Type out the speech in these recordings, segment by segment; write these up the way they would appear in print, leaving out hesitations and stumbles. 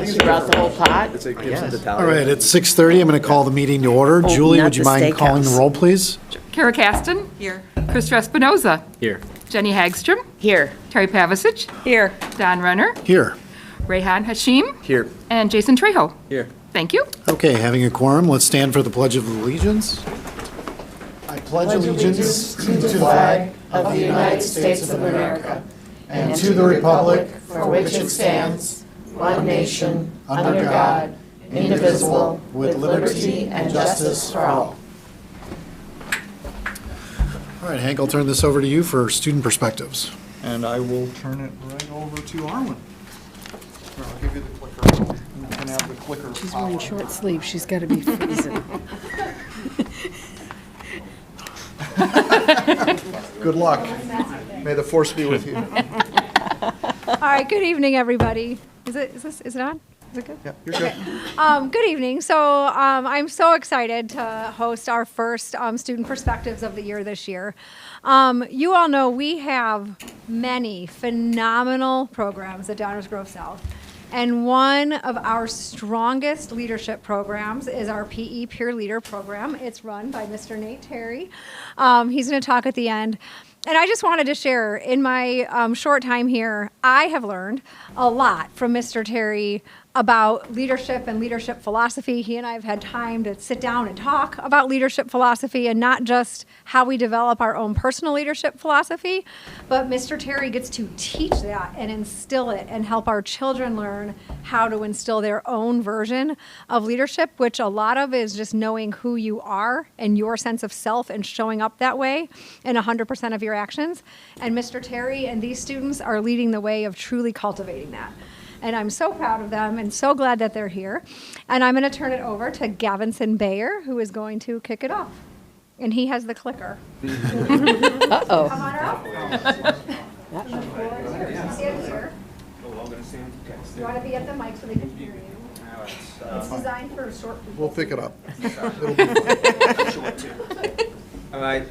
She brought the whole pot? It's a Gibson's Yes. Italian. All right, it's 6:30. I'm going to call the meeting to order. Julie, not would you the mind calling the steakhouse. roll, please? Kara Kasten. Here. Krista Espinoza. Here. Jenny Hagstrom. Here. Terry Pavicic. Here. Don Renner. Here. Rayhan Hashim. Here. And Jason Trejo. Here. Thank you. Okay, having a quorum, let's stand for the Pledge of Allegiance. I pledge allegiance to the flag of the United States of America and to the republic for which it stands, one nation, under God, indivisible, with liberty and justice for all. All right, Hank, I'll turn this over to you for student perspectives. And I will turn it right over to Arlen. Here, I'll give you the clicker. You can have the clicker. She's power. wearing short sleeves. She's got to be freezing. Good luck. May the force be with you. All right, good evening, everybody. Is it on? Is it good? Yeah, you're good. Good evening. So I'm so excited to host our first Student Perspectives of the year this year. You all know we have many phenomenal programs at Downers Grove South. And one of our strongest leadership programs is our PE Peer Leader program. It's run by Mr. Nate Terry. He's going to talk at the end. And I just wanted to share, in my short time here, I have learned a lot from Mr. Terry about leadership and leadership philosophy. He and I have had time to sit down and talk about leadership philosophy, and not just how we develop our own personal leadership philosophy, but Mr. Terry gets to teach that and instill it and help our children learn how to instill their own version of leadership, which a lot of is just knowing who you are and your sense of self and showing up that way in 100% of your actions. And Mr. Terry and these students are leading the way of truly cultivating that. And I'm so proud of them and so glad that they're here. And I'm going to turn it over to Gavinson Bayer, who is going to kick it off. And he has the clicker. Uh-oh. Come on up. Stand here. You want to be at the mic so they can hear you. It's designed for short people. We'll pick it up. It'll be fine. All right,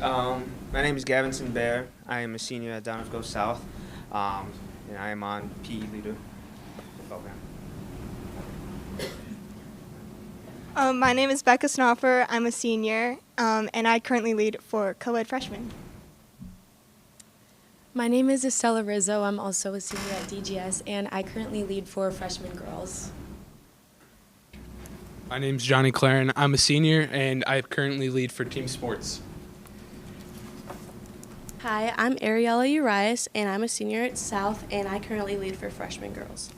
my name is Gavinson Baer. I am a senior at Downers Grove South, and I am on PE Leader program. My name is Becca Snoffer. I'm a senior, and I currently lead for co-ed freshmen. My name is Estella Rizzo. I'm also a senior at DGS, and I currently lead for freshman girls. My name's Johnny Claren. I'm a senior, and I currently lead for team sports. Hi, I'm Ariella Urias, and I'm a senior at South, and I currently lead for freshman girls.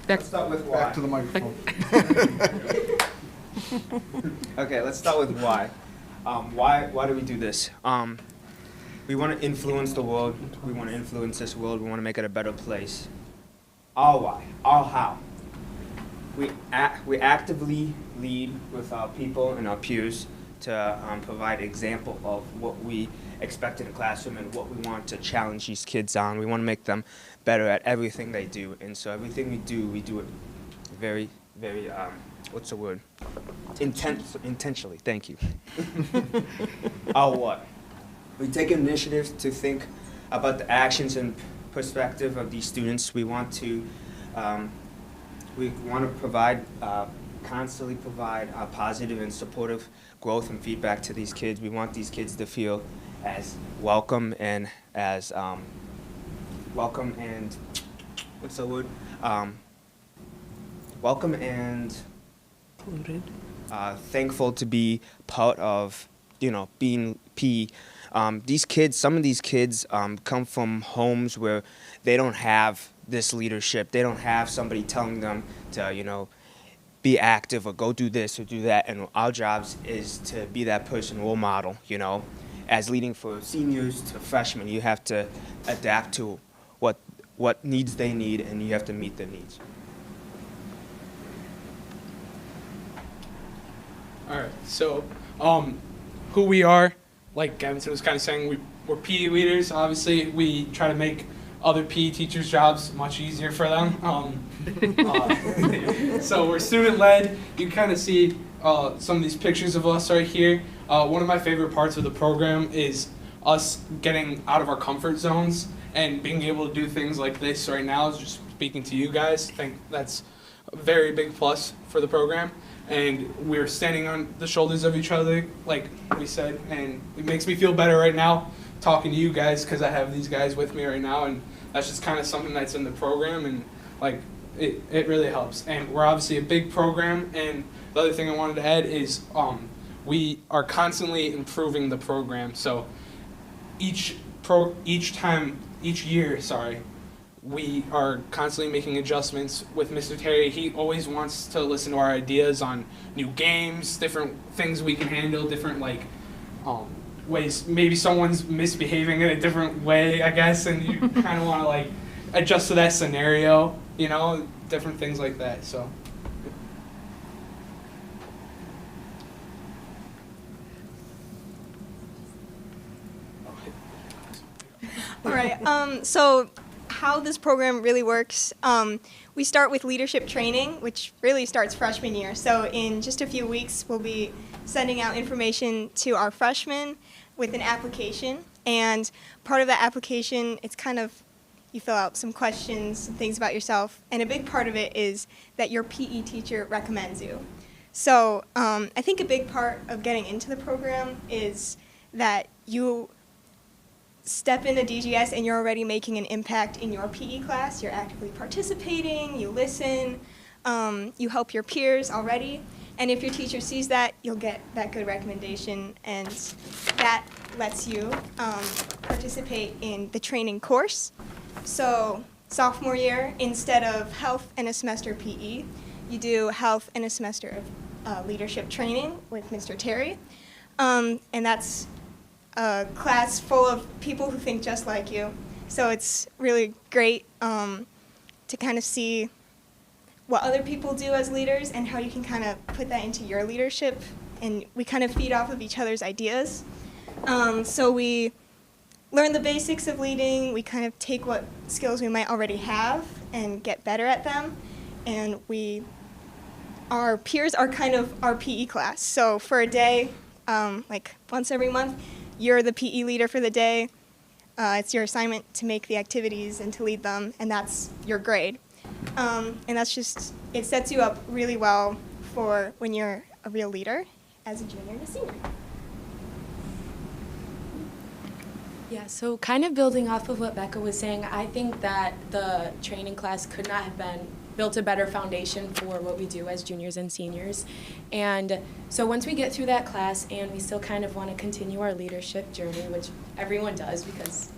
Let's start with why. Back to the microphone. Okay, let's start with why. Why do we do this? We want to influence the world. We want to influence this world. We want to make it a better place. Our why. Our how. We actively lead with our people and our peers to provide example of what we expect in the classroom and what we want to challenge these kids on. We want to make them better at everything they do. And so everything we do it very, very, what's the word? Intentionally. Thank you. Our what? We take initiatives to think about the actions and perspective of these students. We want to provide, constantly provide positive and supportive growth and feedback to these kids. We want these kids to feel as welcome and as welcome and what's the word? Welcome and Included. Thankful to be part of, being PE. These kids, some of these kids come from homes where they don't have this leadership. They don't have somebody telling them to, be active or go do this or do that. And our jobs is to be that person, role model, as leading for seniors to freshmen. You have to adapt to what needs they need, and you have to meet their needs. All right, so who we are, like Gavinson was kind of saying, we're PE leaders. Obviously, we try to make other PE teachers' jobs much easier for them. So we're student-led. You can kind of see some of these pictures of us right here. One of my favorite parts of the program is us getting out of our comfort zones and being able to do things like this right now, is just speaking to you guys, I think that's a very big plus for the program. And we're standing on the shoulders of each other, like we said, and it makes me feel better right now talking to you guys because I have these guys with me right now, and that's just kind of something that's in the program, and like it really helps. And we're obviously a big program, and the other thing I wanted to add is we are constantly improving the program. So each year, we are constantly making adjustments with Mr. Terry. He always wants to listen to our ideas on new games, different things we can handle, different ways. Maybe someone's misbehaving in a different way, I guess, and you kind of want to like adjust to that scenario, you know, different things like that. So. All right. So how this program really works, we start with leadership training, which really starts freshman year. So in just a few weeks, we'll be sending out information to our freshmen with an application. And part of that application, it's kind of, you fill out some questions, some things about yourself. And a big part of it is that your PE teacher recommends you. So I think a big part of getting into the program is that you step into DGS and you're already making an impact in your PE class. You're actively participating, you listen, you help your peers already. And if your teacher sees that, you'll get that good recommendation, and that lets you participate in the training course. So sophomore year, instead of health and a semester of PE, you do health and a semester of leadership training with Mr. Terry. And that's a class full of people who think just like you. So it's really great to kind of see what other people do as leaders and how you can kind of put that into your leadership. And we kind of feed off of each other's ideas. So we learn the basics of leading. We kind of take what skills we might already have and get better at them. And our peers are kind of our PE class. So for a day, like once every month, you're the PE leader for the day. It's your assignment to make the activities and to lead them, and that's your grade. And that's just, it sets you up really well for when you're a real leader as a junior and a senior. Yeah, so kind of building off of what Becca was saying, I think that the training class could not have built a better foundation for what we do as juniors and seniors. And so once we get through that class and we still kind of want to continue our leadership journey, which everyone does because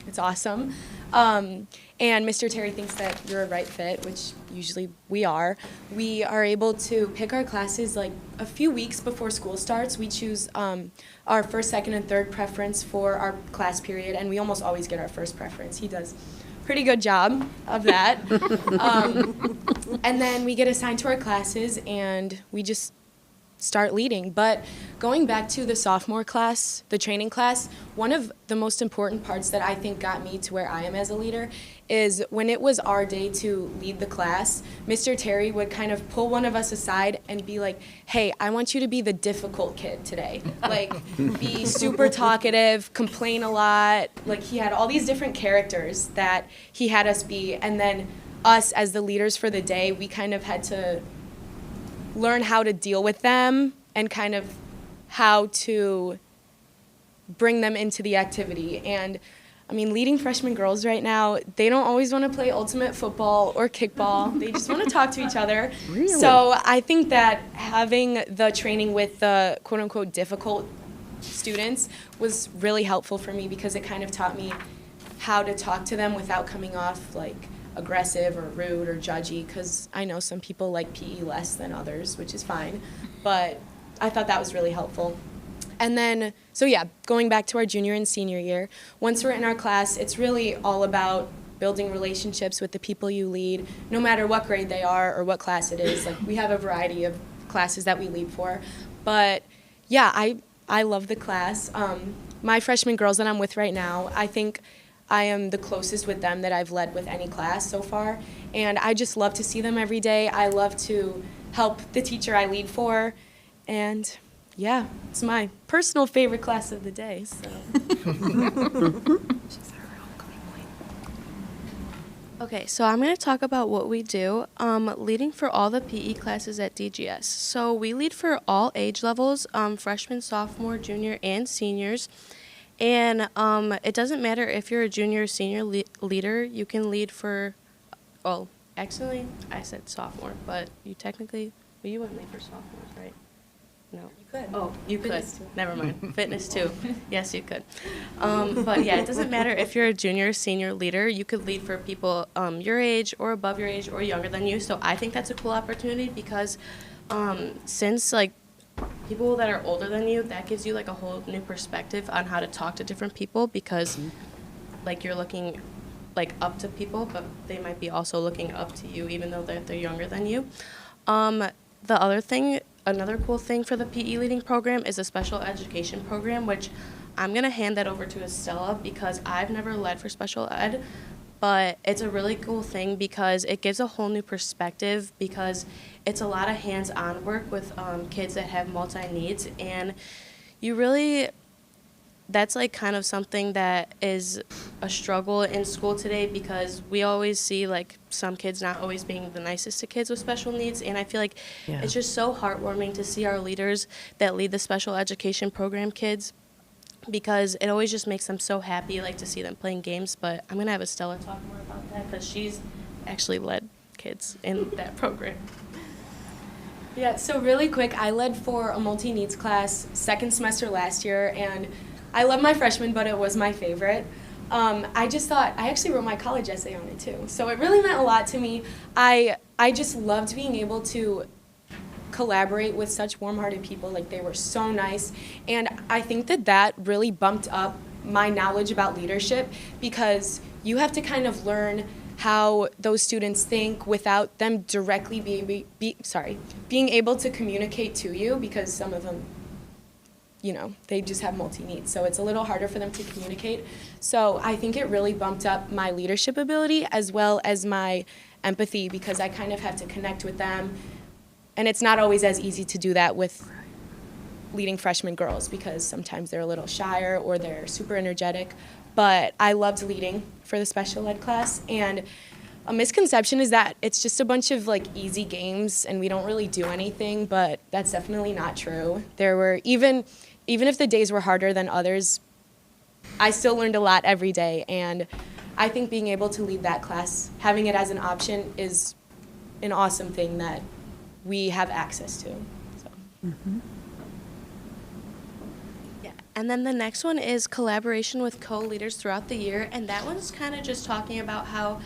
it's awesome, and Mr. Terry thinks that you're a right fit, which usually we are able to pick our classes like a few weeks before school starts. We choose our first, second, and third preference for our class period, and we almost always get our first preference. He does a pretty good job of that. And then we get assigned to our classes, and we just start leading. But going back to the sophomore class, the training class, one of the most important parts that I think got me to where I am as a leader is when it was our day to lead the class, Mr. Terry would kind of pull one of us aside and be like, hey, I want you to be the difficult kid today. Like, be super talkative, complain a lot. Like, he had all these different characters that he had us be. And then us as the leaders for the day, we kind of had to learn how to deal with them and kind of how to bring them into the activity. And I mean, leading freshman girls right now, they don't always want to play ultimate football or kickball. They just want to talk to each other. Really? So I think that having the training with the quote unquote difficult students was really helpful for me because it kind of taught me how to talk to them without coming off like aggressive or rude or judgy, because I know some people like PE less than others, which is fine, but I thought that was really helpful. And then, so yeah, going back to our junior and senior year, once we're in our class, it's really all about building relationships with the people you lead, no matter what grade they are or what class it is. Like, we have a variety of classes that we lead for, but yeah, I love the class. My freshman girls that I'm with right now, I think I am the closest with them that I've led with any class so far, and I just love to see them every day. I love to help the teacher I lead for, and yeah, it's my personal favorite class of the day. So. Okay, so I'm going to talk about what we do, leading for all the PE classes at DGS. So we lead for all age levels, freshman, sophomore, junior, and seniors. And it doesn't matter if you're a junior or senior leader, you can lead for, well, actually, I said sophomore, but you technically, well, you wouldn't lead for sophomores, right? No. You could. Oh, you could. Never mind. Fitness too. Yes, you could. But yeah, it doesn't matter if you're a junior or senior leader. You could lead for people your age or above your age or younger than you. So I think that's a cool opportunity because since like people that are older than you, that gives you like a whole new perspective on how to talk to different people because like you're looking like up to people, but they might be also looking up to you even though they're younger than you. Another cool thing for the PE leading program is a special education program, which I'm going to hand that over to Estella because I've never led for special ed, but it's a really cool thing because it gives a whole new perspective because it's a lot of hands-on work with kids that have multi-needs, and that's like kind of something that is a struggle in school today because we always see like some kids not always being the nicest to kids with special needs, and I feel like it's just so heartwarming to see our leaders that lead the special education program kids because it always just makes them so happy like to see them playing games. But I'm gonna have Estella talk more about that because she's actually led kids in that program. Yeah, so really quick, I led for a multi-needs class second semester last year, and I love my freshman, but it was my favorite. I actually wrote my college essay on it too. So it really meant a lot to me. I just loved being able to collaborate with such warm-hearted people. Like, they were so nice. And I think that really bumped up my knowledge about leadership because you have to kind of learn how those students think without them directly being able to communicate to you because some of them, they just have multi-needs. So it's a little harder for them to communicate. So I think it really bumped up my leadership ability as well as my empathy because I kind of have to connect with them. And it's not always as easy to do that with leading freshman girls because sometimes they're a little shyer or they're super energetic. But I loved leading for the special ed class. And a misconception is that it's just a bunch of like easy games and we don't really do anything, but that's definitely not true. There were, even if the days were harder than others, I still learned a lot every day. And I think being able to lead that class, having it as an option is an awesome thing that we have access to. So. Mm-hmm. And then the next one is collaboration with co-leaders throughout the year, and that one's kind of just talking about how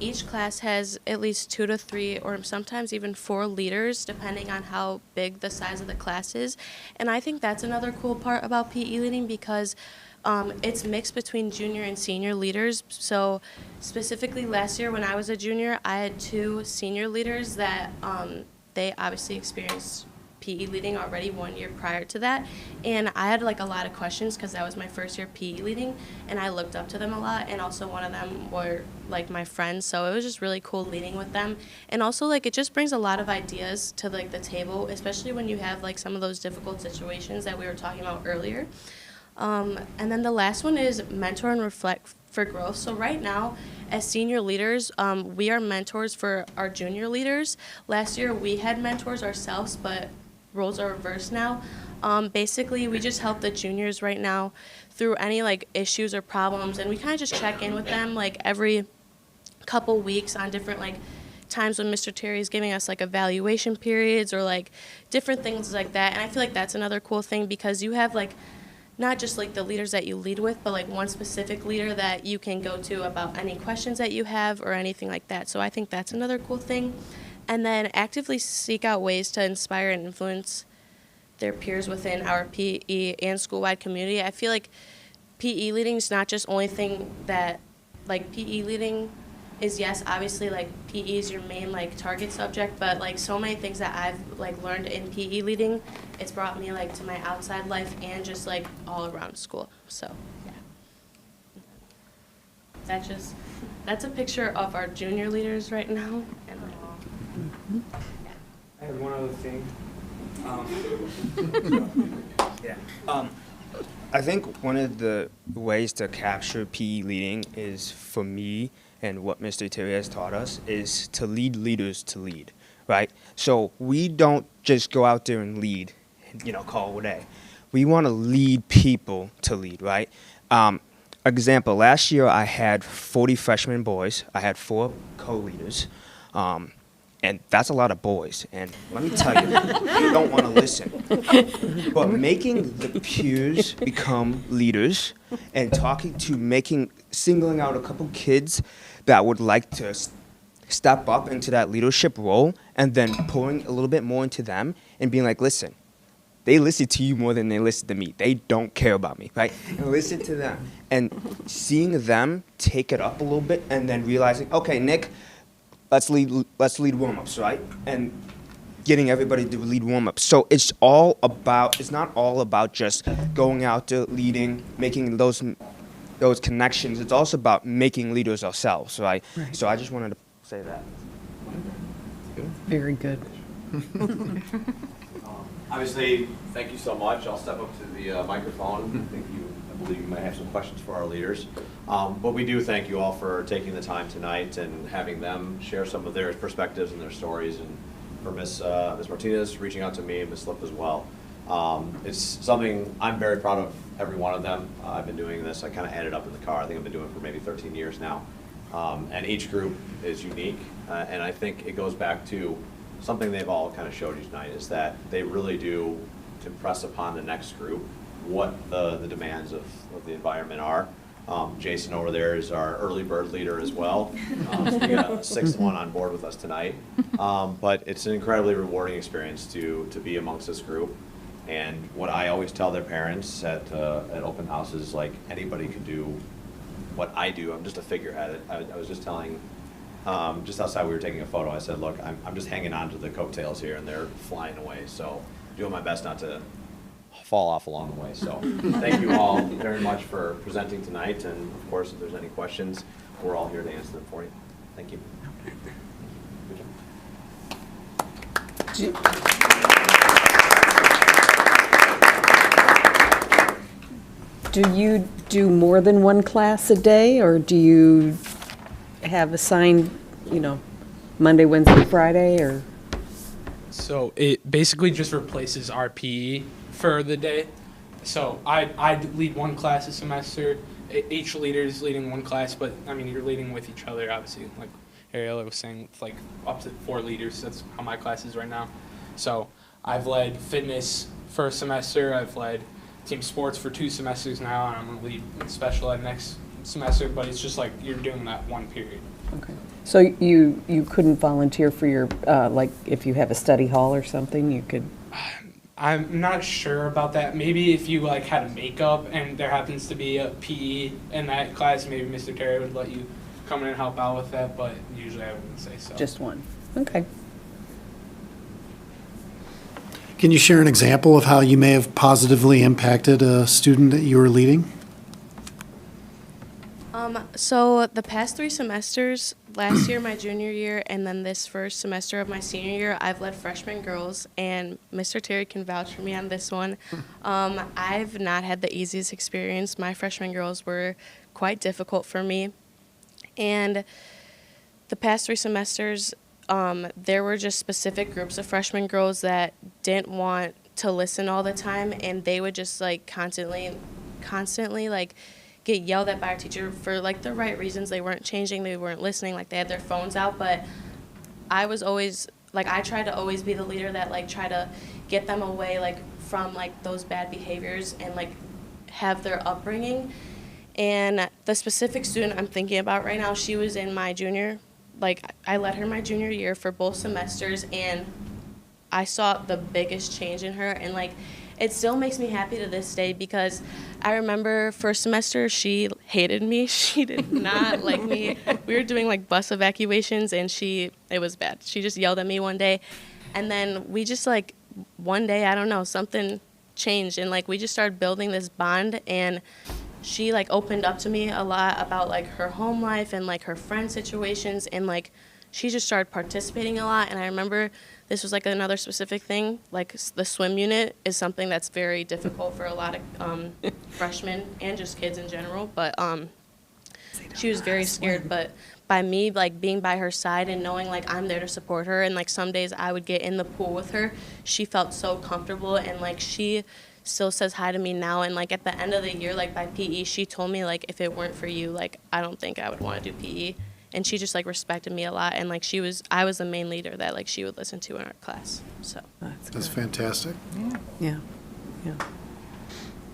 each class has at least 2 to 3 or sometimes even 4 leaders depending on how big the size of the class is. And I think that's another cool part about PE leading because it's mixed between junior and senior leaders. So specifically last year when I was a junior, I had 2 senior leaders that they obviously experienced PE leading already 1 year prior to that, and I had like a lot of questions because that was my first year PE leading, and I looked up to them a lot, and also one of them were like my friends, so it was just really cool leading with them. And also like it just brings a lot of ideas to like the table, especially when you have like some of those difficult situations that we were talking about earlier. And then the last one is mentor and reflect for growth. So right now, as senior leaders, we are mentors for our junior leaders. Last year we had mentors ourselves, but roles are reversed now. Basically, we just help the juniors right now through any like issues or problems, and we kind of just check in with them like every couple weeks on different like times when Mr. Terry is giving us like evaluation periods or like different things like that. And I feel like that's another cool thing because you have like not just like the leaders that you lead with, but like one specific leader that you can go to about any questions that you have or anything like that. So I think that's another cool thing. And then actively seek out ways to inspire and influence their peers within our PE and school-wide community. I feel like PE leading is not just only thing that, like PE leading is, yes, obviously like PE is your main like target subject, but like so many things that I've like learned in PE leading, it's brought me like to my outside life and just like all around school. So yeah. That's a picture of our junior leaders right now. And I have one other thing. I think one of the ways to capture PE leading is, for me, and what Mr. Terry has taught us is to lead leaders to lead, right? So we don't just go out there and lead, call it a day. We want to lead people to lead, right? Example, last year I had 40 freshman boys. I had 4 co-leaders. And that's a lot of boys. And let me tell you, they don't want to listen. But making the peers become leaders and singling out a couple kids that would like to step up into that leadership role and then pouring a little bit more into them and being like, listen, they listen to you more than they listen to me. They don't care about me, right? And listen to them. And seeing them take it up a little bit and then realizing, okay, Nick, let's lead warm-ups, right? And getting everybody to lead warm-ups. So it's not all about just going out to leading, making those connections. It's also about making leaders ourselves, right? So I just wanted to say that. Very good. Obviously, thank you so much. I'll step up to the microphone. I believe you might have some questions for our leaders. But we do thank you all for taking the time tonight and having them share some of their perspectives and their stories. And for Ms. Martinez reaching out to me and Ms. Slip as well. It's something I'm very proud of every one of them. I've been doing this, I kind of added up in the car. I think I've been doing it for maybe 13 years now. And each group is unique. And I think it goes back to something they've all kind of showed you tonight is that they really do impress upon the next group what the demands of the environment are. Jason over there is our early bird leader as well. So we got a 6th one on board with us tonight. But it's an incredibly rewarding experience to be amongst this group. And what I always tell their parents at open houses, like anybody can do what I do. I'm just a figurehead. I was just telling, just outside we were taking a photo, I said, look, I'm just hanging on to the coattails here and they're flying away. So doing my best not to fall off along the way. So thank you all very much for presenting tonight. And of course, if there's any questions, we're all here to answer them for you. Thank you. Good job. Do you do more than one class a day, or do you have assigned, Monday, Wednesday, Friday, or? So it basically just replaces our PE for the day. So I lead one class a semester. Each leader is leading one class, but I mean you're leading with each other, obviously. Like Ariella was saying, with like up to 4 leaders. That's how my class is right now. So I've led fitness for a semester. I've led team sports for 2 semesters now, and I'm going to lead special ed next semester. But it's just like you're doing that one period. Okay. So you couldn't volunteer for your, like if you have a study hall or something, you could? I'm not sure about that. Maybe if you like had a makeup and there happens to be a PE in that class, maybe Mr. Terry would let you come in and help out with that, but usually I wouldn't say so. Just one. Okay. Can you share an example of how you may have positively impacted a student that you were leading? So the past 3 semesters, last year, my junior year, and then this first semester of my senior year, I've led freshman girls, and Mr. Terry can vouch for me on this one. I've not had the easiest experience. My freshman girls were quite difficult for me. And the past 3 semesters, there were just specific groups of freshman girls that didn't want to listen all the time, and they would just like constantly like get yelled at by our teacher for like the right reasons. They weren't changing, they weren't listening, like they had their phones out. But I was always like, I tried to always be the leader that like try to get them away like from like those bad behaviors and like have their upbringing. And the specific student I'm thinking about right now, she was in my junior, like I led her my junior year for both semesters, and I saw the biggest change in her. And like it still makes me happy to this day, because I remember first semester she hated me. She did not like me. We were doing like bus evacuations, and it was bad. She just yelled at me one day, and then we just like one day, I don't know, something changed, and like we just started building this bond. And she like opened up to me a lot about like her home life and like her friend situations, and like she just started participating a lot. And I remember this was like another specific thing, like the swim unit is something that's very difficult for a lot of freshmen and just kids in general. But she was very scared. But by me like being by her side and knowing like I'm there to support her, and like some days I would get in the pool with her, she felt so comfortable, and like she still says hi to me now. And like at the end of the year, like by PE, she told me like if it weren't for you, like I don't think I would want to do PE. And she just like respected me a lot, and like I was the main leader that like she would listen to in our class. So That's fantastic. Yeah.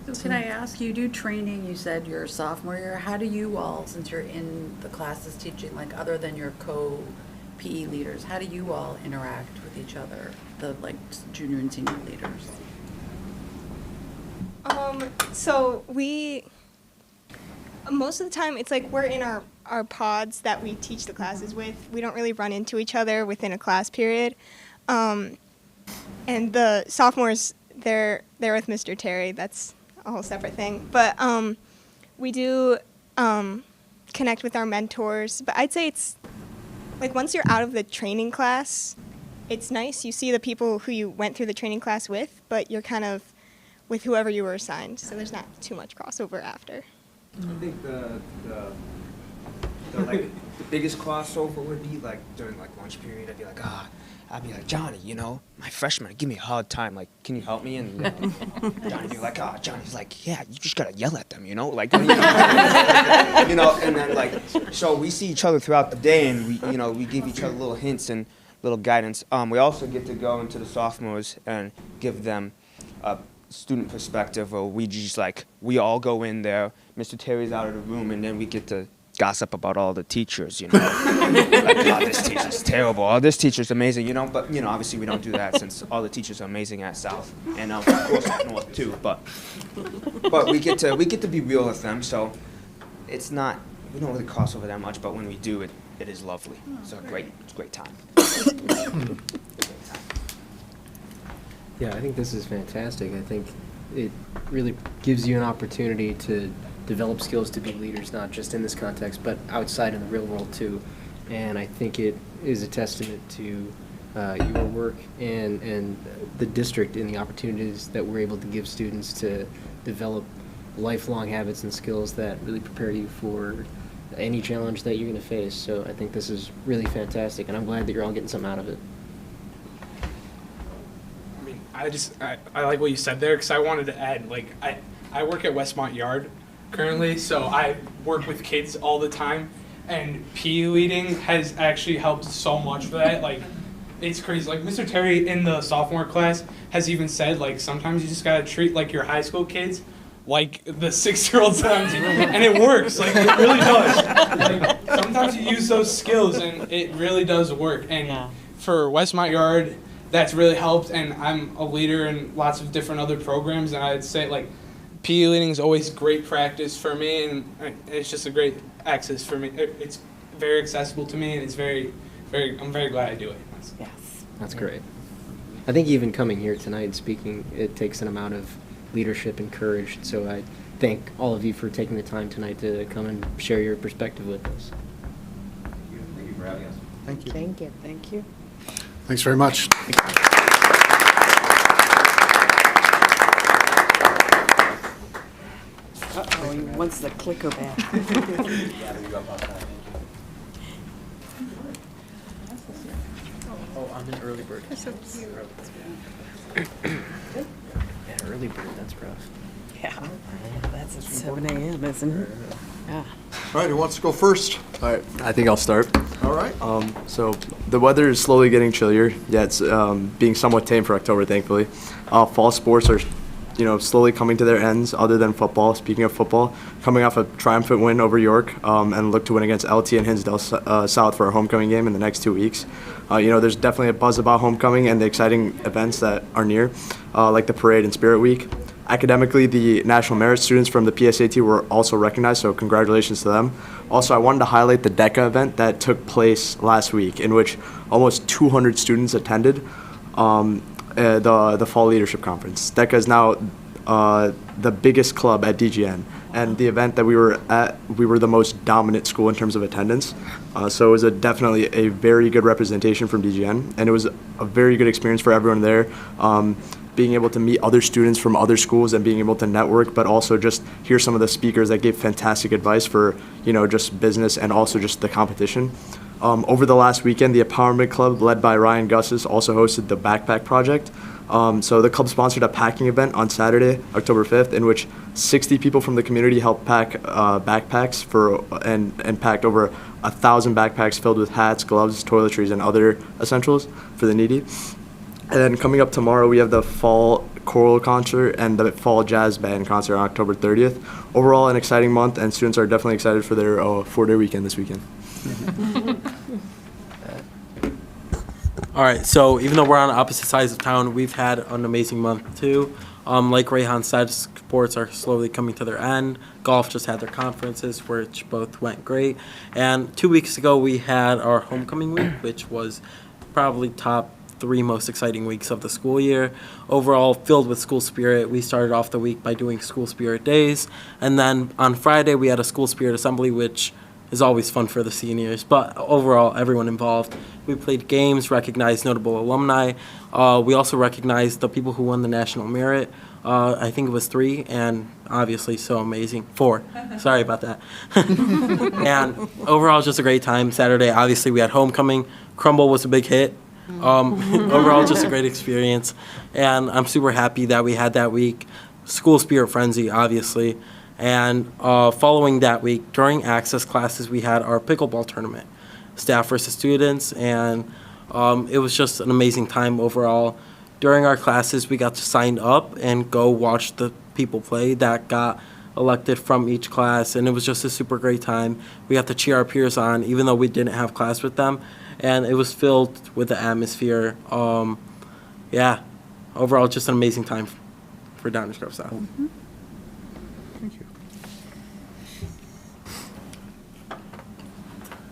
So can I ask, you do training, you said your sophomore year, how do you all, since you're in the classes teaching, like other than your co-PE leaders, how do you all interact with each other, the like junior and senior leaders? So most of the time it's like we're in our pods that we teach the classes with. We don't really run into each other within a class period. And the sophomores, they're with Mr. Terry. That's a whole separate thing. But we do connect with our mentors. But I'd say it's like once you're out of the training class, it's nice. You see the people who you went through the training class with, but you're kind of with whoever you were assigned. So there's not too much crossover after. I think the biggest crossover would be like during like lunch period. I'd be like, Johnny, you know, my freshman, give me a hard time. Like, can you help me? And Johnny'd be like, Johnny's like, yeah, you just gotta yell at them, you know, like, you know, and then like, so we see each other throughout the day, and we give each other little hints and little guidance. We also get to go into the sophomores and give them a student perspective, or we all go in there, Mr. Terry's out of the room, and then we get to gossip about all the teachers, you know. Like, oh, this teacher's terrible, oh, this teacher's amazing, you know, but, you know, obviously we don't do that since all the teachers are amazing at South, and of course at North too, but we get to be real with them, so we don't really cross over that much, but when we do, it is lovely. It's a great time. Yeah, I think this is fantastic. I think it really gives you an opportunity to develop skills to be leaders, not just in this context, but outside in the real world too. And I think it is a testament to your work and the district and the opportunities that we're able to give students to develop lifelong habits and skills that really prepare you for any challenge that you're going to face. So I think this is really fantastic, and I'm glad that you're all getting something out of it. I like what you said there, because I wanted to add, like, I work at Westmont Yard currently, so I work with kids all the time, and PE leading has actually helped so much for that. Like, it's crazy. Like, Mr. Terry in the sophomore class has even said, like, sometimes you just gotta treat, like, your high school kids like the 6-year-olds on TV, and it works. Like, it really does. Like, sometimes you use those skills, and it really does work. And for Westmont Yard, that's really helped, and I'm a leader in lots of different other programs, and I'd say, like, PE leading is always great practice for me, and it's just a great access for me. It's very accessible to me, and it's I'm very glad I do it. Yes. That's great. I think even coming here tonight and speaking, it takes an amount of leadership and courage, so I thank all of you for taking the time tonight to come and share your perspective with us. Thank you for having us. Thank you. Thank you. Thank you. Thanks very much. Uh-oh, he wants the clicker back. Oh, I'm an early bird. That's so cute. Yeah, early bird, that's rough. Yeah. That's at 7 a.m., isn't it? Yeah. All right, who wants to go first? All right, I think I'll start. All right. So the weather is slowly getting chillier. Yeah, it's being somewhat tame for October, thankfully. Fall sports are, slowly coming to their ends. Other than football, speaking of football, coming off a triumphant win over York, and look to win against LT and Hinsdale South for our homecoming game in the next 2 weeks. There's definitely a buzz about homecoming and the exciting events that are near, like the parade and Spirit Week. Academically, the National Merit students from the PSAT were also recognized, so congratulations to them. Also, I wanted to highlight the DECA event that took place last week, in which almost 200 students attended the Fall Leadership Conference. DECA is now the biggest club at DGN. And the event that we were at, we were the most dominant school in terms of attendance. So it was definitely a very good representation from DGN, and it was a very good experience for everyone there. Being able to meet other students from other schools and being able to network, but also just hear some of the speakers that gave fantastic advice for, just business and also just the competition. Over the last weekend, the Empowerment Club, led by Ryan Gussis, also hosted the Backpack Project. So the club sponsored a packing event on Saturday, October 5th, in which 60 people from the community helped pack backpacks and packed over 1,000 backpacks filled with hats, gloves, toiletries, and other essentials for the needy. And then coming up tomorrow, we have the fall choral concert and the fall jazz band concert on October 30th. Overall, an exciting month, and students are definitely excited for their 4-day weekend this weekend. All right, so even though we're on opposite sides of town, we've had an amazing month too. Like Rayhan said, sports are slowly coming to their end. Golf just had their conferences, which both went great. And 2 weeks ago, we had our homecoming week, which was probably top 3 most exciting weeks of the school year. Overall, filled with school spirit. We started off the week by doing school spirit days. And then on Friday, we had a school spirit assembly, which is always fun for the seniors. But overall, everyone involved. We played games, recognized notable alumni. We also recognized the people who won the National Merit. I think it was 3, and obviously so amazing. 4. Sorry about that. And overall, just a great time. Saturday, obviously, we had homecoming. Crumble was a big hit. Overall, just a great experience, and I'm super happy that we had that week. School spirit frenzy, obviously, and following that week, during access classes, we had our pickleball tournament, staff versus students, and it was just an amazing time overall. During our classes, we got to sign up and go watch the people play that got elected from each class, and it was just a super great time. We got to cheer our peers on, even though we didn't have class with them. And it was filled with the atmosphere. Yeah, overall, just an amazing time for Downers Grove South. Thank you.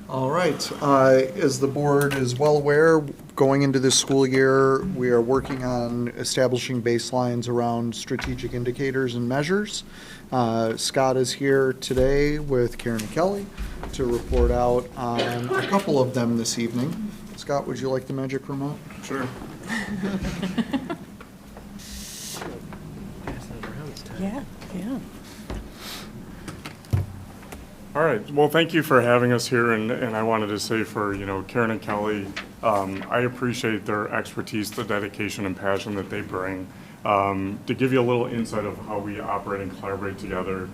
All right. As the board is well aware, going into this school year, we are working on establishing baselines around strategic indicators and measures. Scott is here today with Karen and Kelly to report out on a couple of them this evening. Scott, would you like the magic remote? Sure. Yeah. All right. Well, thank you for having us here, and I wanted to say for Karen and Kelly, I appreciate their expertise, the dedication and passion that they bring. To give you a little insight of how we operate and collaborate together,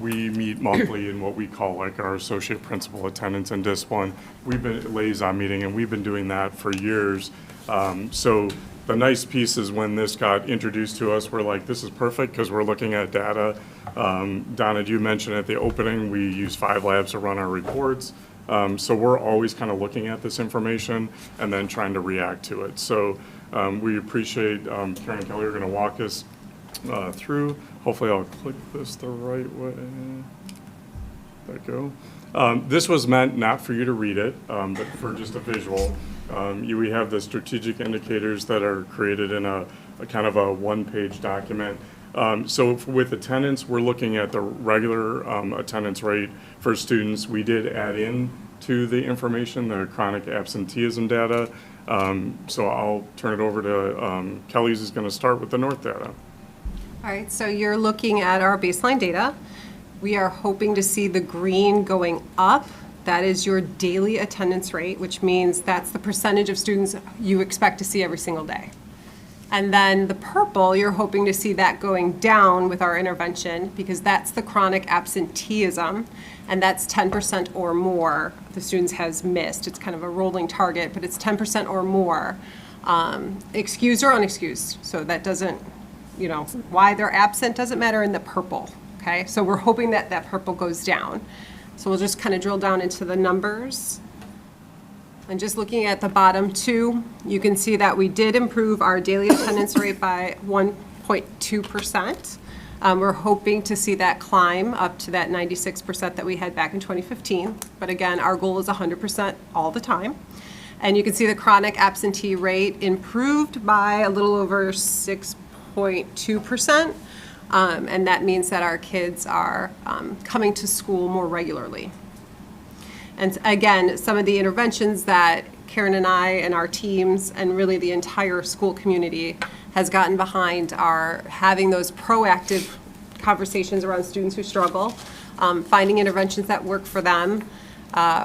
we meet monthly in what we call like our associate principal attendance and discipline. We've been liaison meeting, and we've been doing that for years. So the nice piece is when this got introduced to us, we're like, this is perfect because we're looking at data. Donna, you mentioned at the opening, we use 5 labs to run our reports. So we're always kind of looking at this information and then trying to react to it. So we appreciate Karen and Kelly are going to walk us through. Hopefully I'll click this the right way. There you go. This was meant not for you to read it, but for just a visual. We have the strategic indicators that are created in a kind of a one-page document. So with attendance, we're looking at the regular attendance rate for students. We did add in to the information the chronic absenteeism data. So I'll turn it over to Kelly's is going to start with the North data. All right, so you're looking at our baseline data. We are hoping to see the green going up. That is your daily attendance rate, which means that's the percentage of students you expect to see every single day. And then the purple, you're hoping to see that going down with our intervention because that's the chronic absenteeism, and that's 10% or more the students has missed. It's kind of a rolling target, but it's 10% or more, excused or unexcused. So that doesn't, why they're absent doesn't matter in the purple, okay? So we're hoping that that purple goes down. So we'll just kind of drill down into the numbers. And just looking at the bottom 2, you can see that we did improve our daily attendance rate by 1.2%. We're hoping to see that climb up to that 96% that we had back in 2015. But again, our goal is 100% all the time. And you can see the chronic absentee rate improved by a little over 6 2.2%. And that means that our kids are coming to school more regularly. And again, some of the interventions that Karen and I and our teams and really the entire school community has gotten behind are having those proactive conversations around students who struggle, finding interventions that work for them,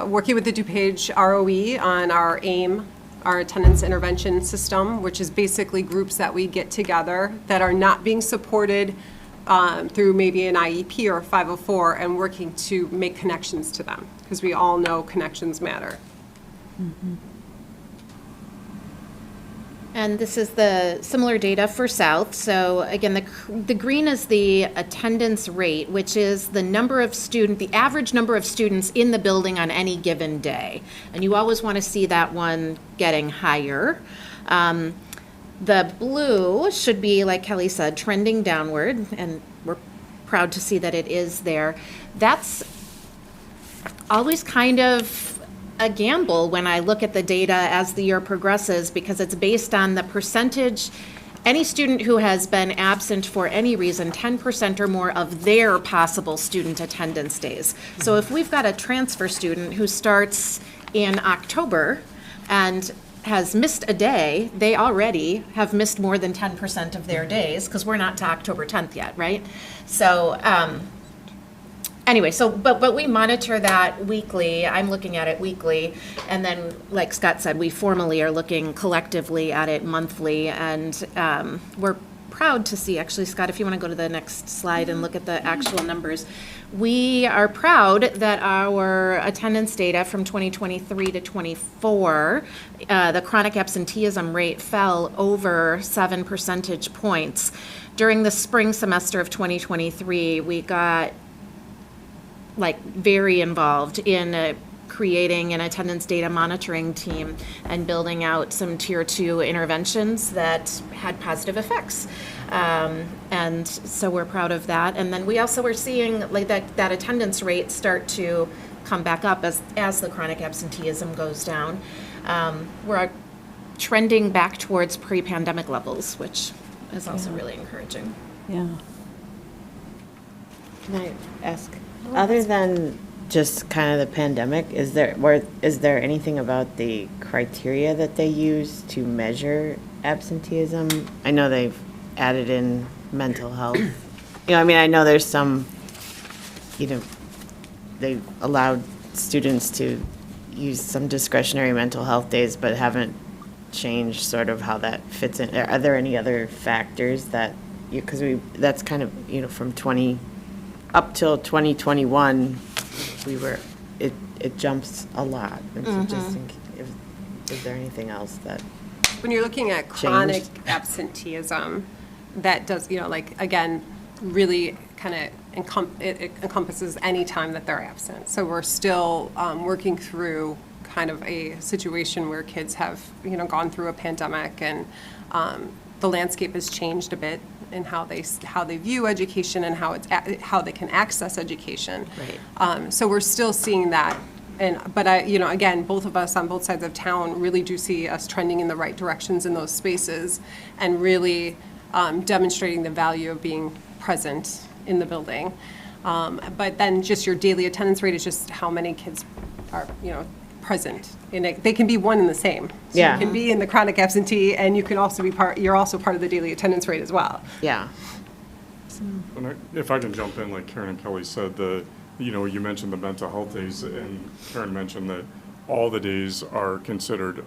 working with the DuPage ROE on our AIM, our attendance intervention system, which is basically groups that we get together that are not being supported through maybe an IEP or a 504 and working to make connections to them, because we all know connections matter. And this is the similar data for South. So again, the green is the attendance rate, which is the average number of students in the building on any given day. And you always want to see that one getting higher. The blue should be, like Kelly said, trending downward, and we're proud to see that it is there. That's always kind of a gamble when I look at the data as the year progresses, because it's based on the percentage, any student who has been absent for any reason, 10% or more of their possible student attendance days. So if we've got a transfer student who starts in October and has missed a day, they already have missed more than 10% of their days, because we're not to October 10th yet, right? So anyway, but we monitor that weekly. I'm looking at it weekly. And then, like Scott said, we formally are looking collectively at it monthly. And we're proud to see, actually, Scott, if you want to go to the next slide and look at the actual numbers. We are proud that our attendance data from 2023 to 24, the chronic absenteeism rate fell over 7 percentage points. During the spring semester of 2023, we got very involved in creating an attendance data monitoring team and building out some tier 2 interventions that had positive effects. And so we're proud of that. And then we also were seeing that attendance rate start to come back up as the chronic absenteeism goes down. We're trending back towards pre-pandemic levels, which is also really encouraging. Yeah. Can I ask, other than just kind of the pandemic, is there anything about the criteria that they use to measure absenteeism? I know they've added in mental health. I know there's some, they've allowed students to use some discretionary mental health days, but haven't changed sort of how that fits in. Are there any other factors that because that's kind of, from 20 up till 2021, it jumps a lot. And so just think, is there anything else that when you're looking at chronic absenteeism, that does, again, really kind of it encompasses any time that they're absent. So we're still working through kind of a situation where kids have, gone through a pandemic, and the landscape has changed a bit in how they view education and how they can access education. Right. So we're still seeing that. But again, both of us on both sides of town really do see us trending in the right directions in those spaces, and really demonstrating the value of being present in the building. But then just your daily attendance rate is just how many kids are, present. And they can be one and the same. So Yeah. You can be in the chronic absentee, and you can also be you're also part of the daily attendance rate as well. Yeah. And if I can jump in, like Karen and Kelly said, you mentioned the mental health days, and Karen mentioned that all the days are considered,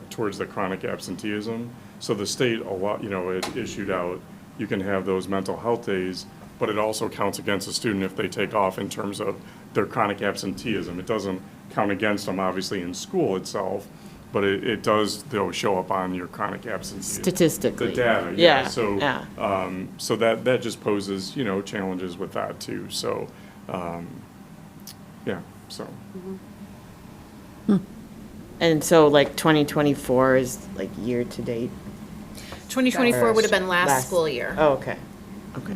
towards the chronic absenteeism. So the state, it issued out, you can have those mental health days, but it also counts against a student if they take off in terms of their chronic absenteeism. It doesn't count against them, obviously, in school itself, but it does, show up on your chronic absenteeism. Statistically. The data, Yeah. So, yeah. So that just poses, challenges with that too. So, yeah, so. And so 2024 is year to date? 2024 would have been last school year. Oh, okay. Okay.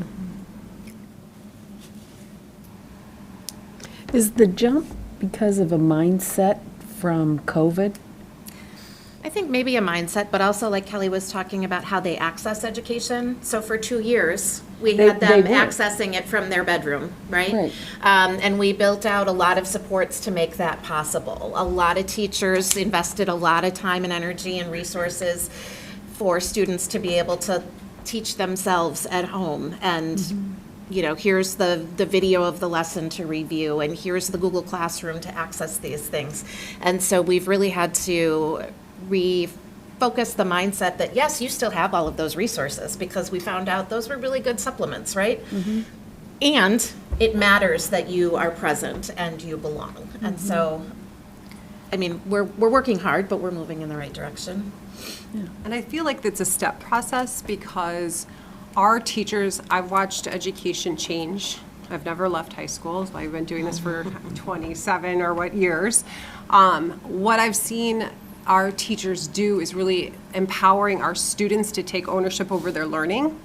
Is the jump because of a mindset from COVID? I think maybe a mindset, but also like Kelly was talking about how they access education. So for 2 years, we had them they were. accessing it from their bedroom, right? Right. And we built out a lot of supports to make that possible. A lot of teachers invested a lot of time and energy and resources for students to be able to teach themselves at home. And you know, here's the video of the lesson to review, and here's the Google Classroom to access these things. And so we've really had to refocus the mindset that, yes, you still have all of those resources, because we found out those were really good supplements, right? And it matters that you are present and you belong. And so, I mean, we're working hard, but we're moving in the right direction. And I feel like it's a step process because our teachers, I've watched education change. I've never left high school, so I've been doing this for 27 or what years. What I've seen our teachers do is really empowering our students to take ownership over their learning.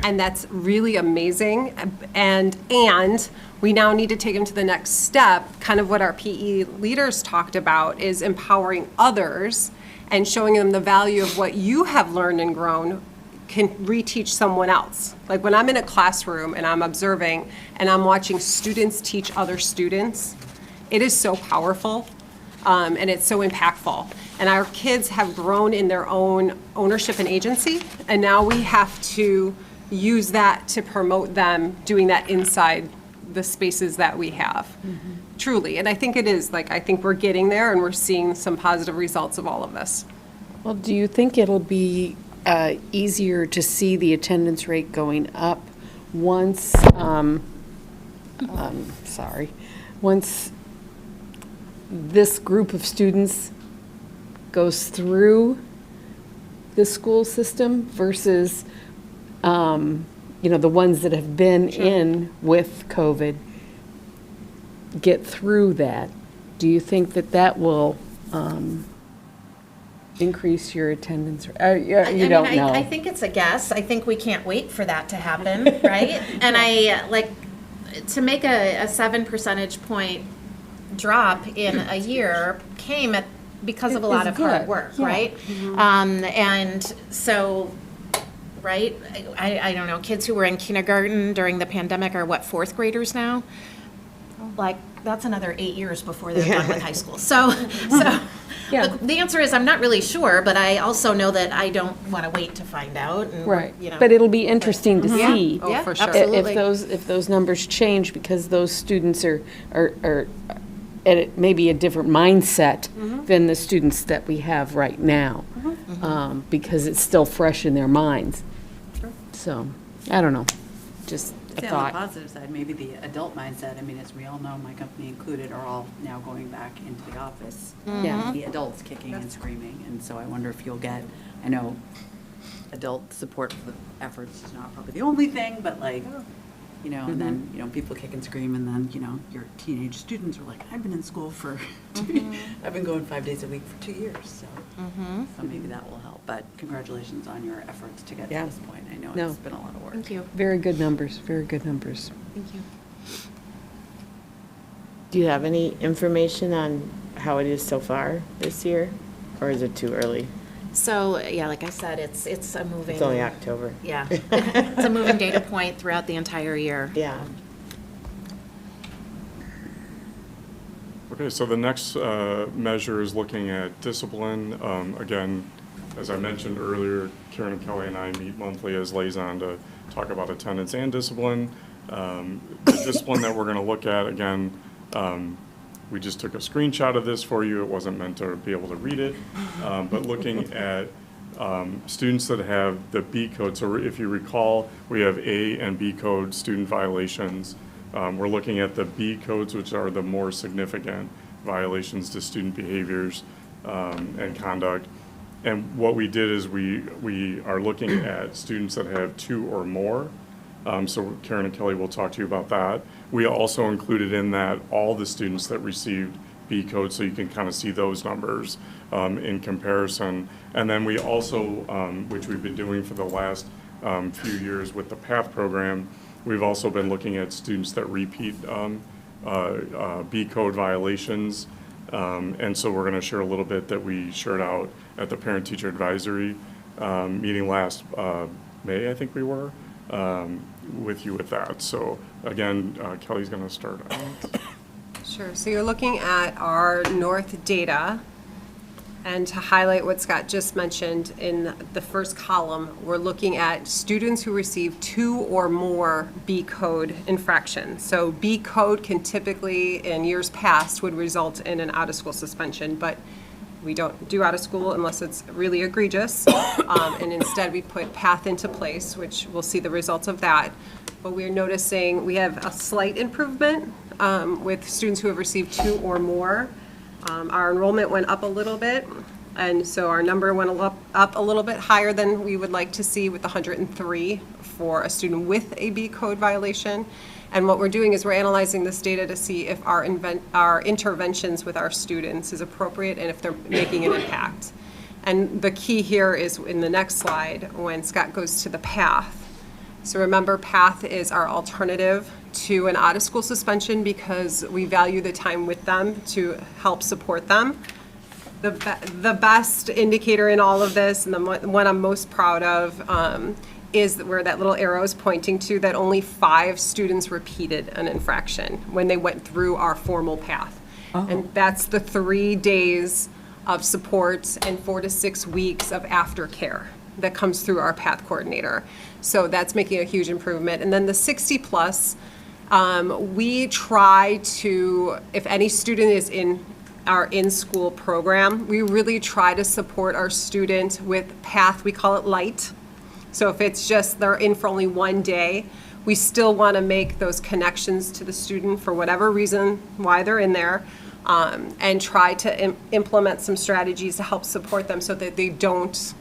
And that's really amazing. And we now need to take them to the next step. Kind of what our PE leaders talked about is empowering others and showing them the value of what you have learned and grown can reteach someone else. Like when I'm in a classroom and I'm observing and I'm watching students teach other students, it is so powerful and it's so impactful. And our kids have grown in their own ownership and agency, and now we have to use that to promote them doing that inside the spaces that we have. Truly, and I think it is, like, I think we're getting there and we're seeing some positive results of all of this. Well, do you think it'll be easier to see the attendance rate going up once, once this group of students goes through the school system versus, you know, the ones that have been in with COVID get through that? Do you think that that will increase your attendance? You don't know. I think it's a guess. I think we can't wait for that to happen, right? And I like to make a 7 percentage point drop in a year came at because of a lot of hard work, right? And so, right, I don't know, kids who were in kindergarten during the pandemic are what, 4th graders now? Like, that's another 8 years before they're done with high school. So the answer is I'm not really sure, but I also know that I don't want to wait to find out. And, Right, you know. but it'll be interesting to see. Yeah, for sure. absolutely. If those numbers change because those students are at maybe a different mindset than the students that we have right now, because it's still fresh in their minds. So, I don't know, just a See, on the thought. positive side, maybe the adult mindset, I mean, as we all know, my company included, are all now going back into the office. Yeah. The adults kicking and screaming, and so I wonder if you'll get, I know adult support for the efforts is not probably the only thing, but like, you know, and then, you know, people kick and scream, and then, you know, your teenage students are like, I've been in school for, I've been going 5 days a week for 2 years, so. So maybe that will help, but congratulations on your efforts to get to Yeah. this point. I know No. it's been a lot of work. Thank you. Very good numbers, very good numbers. Thank you. Do you have any information on how it is so far this year? Or is it too early? So, yeah, like I said, it's a moving. It's only October. Yeah. It's a moving data point throughout the entire year. Yeah. Okay, so the next measure is looking at discipline. Again, as I mentioned earlier, Karen and Kelly and I meet monthly as liaison to talk about attendance and discipline. The discipline that we're going to look at, again, we just took a screenshot of this for you. It wasn't meant to be able to read it, but looking at students that have the B code. So if you recall, we have A and B code student violations. We're looking at the B codes, which are the more significant violations to student behaviors and conduct. And what we did is we are looking at students that have 2 or more. So Karen and Kelly will talk to you about that. We also included in that all the students that received B codes, so you can kind of see those numbers in comparison. And then we also, which we've been doing for the last few years with the PATH program, we've also been looking at students that repeat B code violations. And so we're going to share a little bit that we shared out at the parent-teacher advisory meeting last May, I think we were, with you with that. So again, Kelly's going to start on it. Sure. So you're looking at our North data. And to highlight what Scott just mentioned in the first column, we're looking at students who receive 2 or more B code infractions. So B code can typically, in years past, would result in an out-of-school suspension, but we don't do out of school unless it's really egregious. And instead, we put PATH into place, which we'll see the results of that. But we're noticing we have a slight improvement with students who have received 2 or more. Our enrollment went up a little bit, and so our number went up a little bit higher than we would like to see with 103 for a student with a B code violation. And what we're doing is we're analyzing this data to see if our interventions with our students is appropriate and if they're making an impact. And the key here is in the next slide when Scott goes to the PATH. So remember, PATH is our alternative to an out-of-school suspension because we value the time with them to help support them. The best indicator in all of this, and the one I'm most proud of, is where that little arrow is pointing to that only 5 students repeated an infraction when they went through our formal PATH. And that's the 3 days of support and 4 to 6 weeks of aftercare that comes through our PATH coordinator. So that's making a huge improvement. And then the 60 plus, we try to, if any student is in our in-school program, we really try to support our student with PATH, we call it light. So if it's just they're in for only 1 day, we still want to make those connections to the student for whatever reason why they're in there, and try to implement some strategies to help support them so that they don't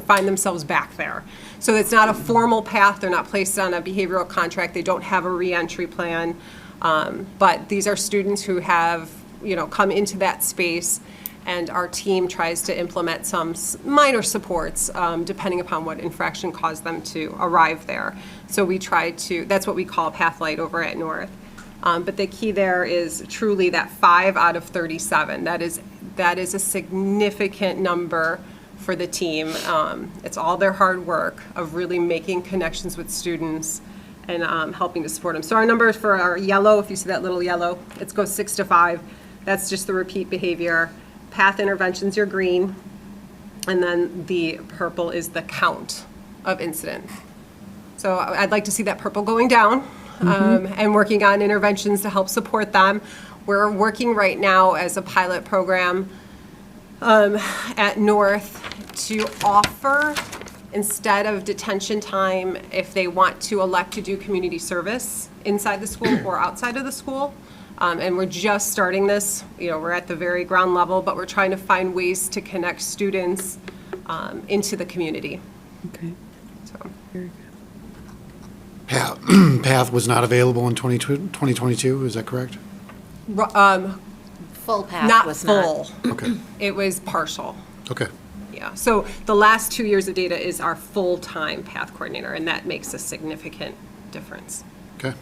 find themselves back there. So it's not a formal PATH, they're not placed on a behavioral contract, they don't have a reentry plan, but these are students who have come into that space, and our team tries to implement some minor supports depending upon what infraction caused them to arrive there. So we try to, that's what we call PATH Light over at North. But the key there is truly that 5 out of 37. That is a significant number for the team. It's all their hard work of really making connections with students and helping to support them. So our numbers for our yellow, if you see that little yellow, it goes 6 to 5. That's just the repeat behavior. PATH interventions, your green. And then the purple is the count of incidents. So I'd like to see that purple going down and working on interventions to help support them. We're working right now as a pilot program at North to offer, instead of detention time, if they want to elect to do community service inside the school or outside of the school. And we're just starting this, we're at the very ground level, but we're trying to find ways to connect students into the community. Okay. So. Very good. PATH was not available in 2022, is that correct? Full PATH Not was full. not. Okay. It was partial. Okay. Yeah, so the last 2 years of data is our full-time PATH coordinator, and that makes a significant difference. Okay.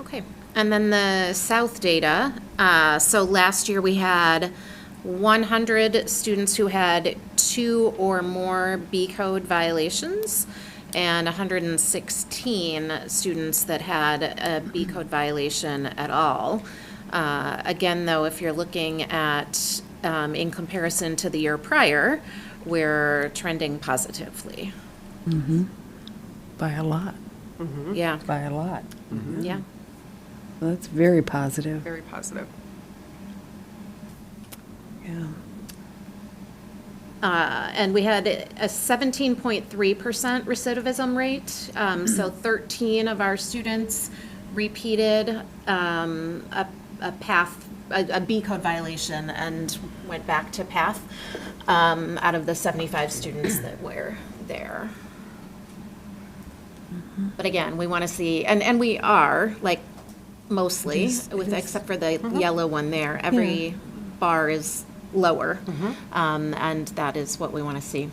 Okay, and then the South data. So last year we had 100 students who had 2 or more B code violations, and 116 students that had a B code violation at all. Again, though, if you're looking at in comparison to the year prior, we're trending positively. By a lot. Yeah. By a lot. Yeah. Well, that's very positive. Very positive. Yeah. And we had a 17.3% recidivism rate. So 13 of our students repeated a PATH, a B code violation, and went back to PATH out of the 75 students that were there. But again, we want to see, and we are, like, mostly, except for the yellow one there, every bar is lower, and that is what we want to see.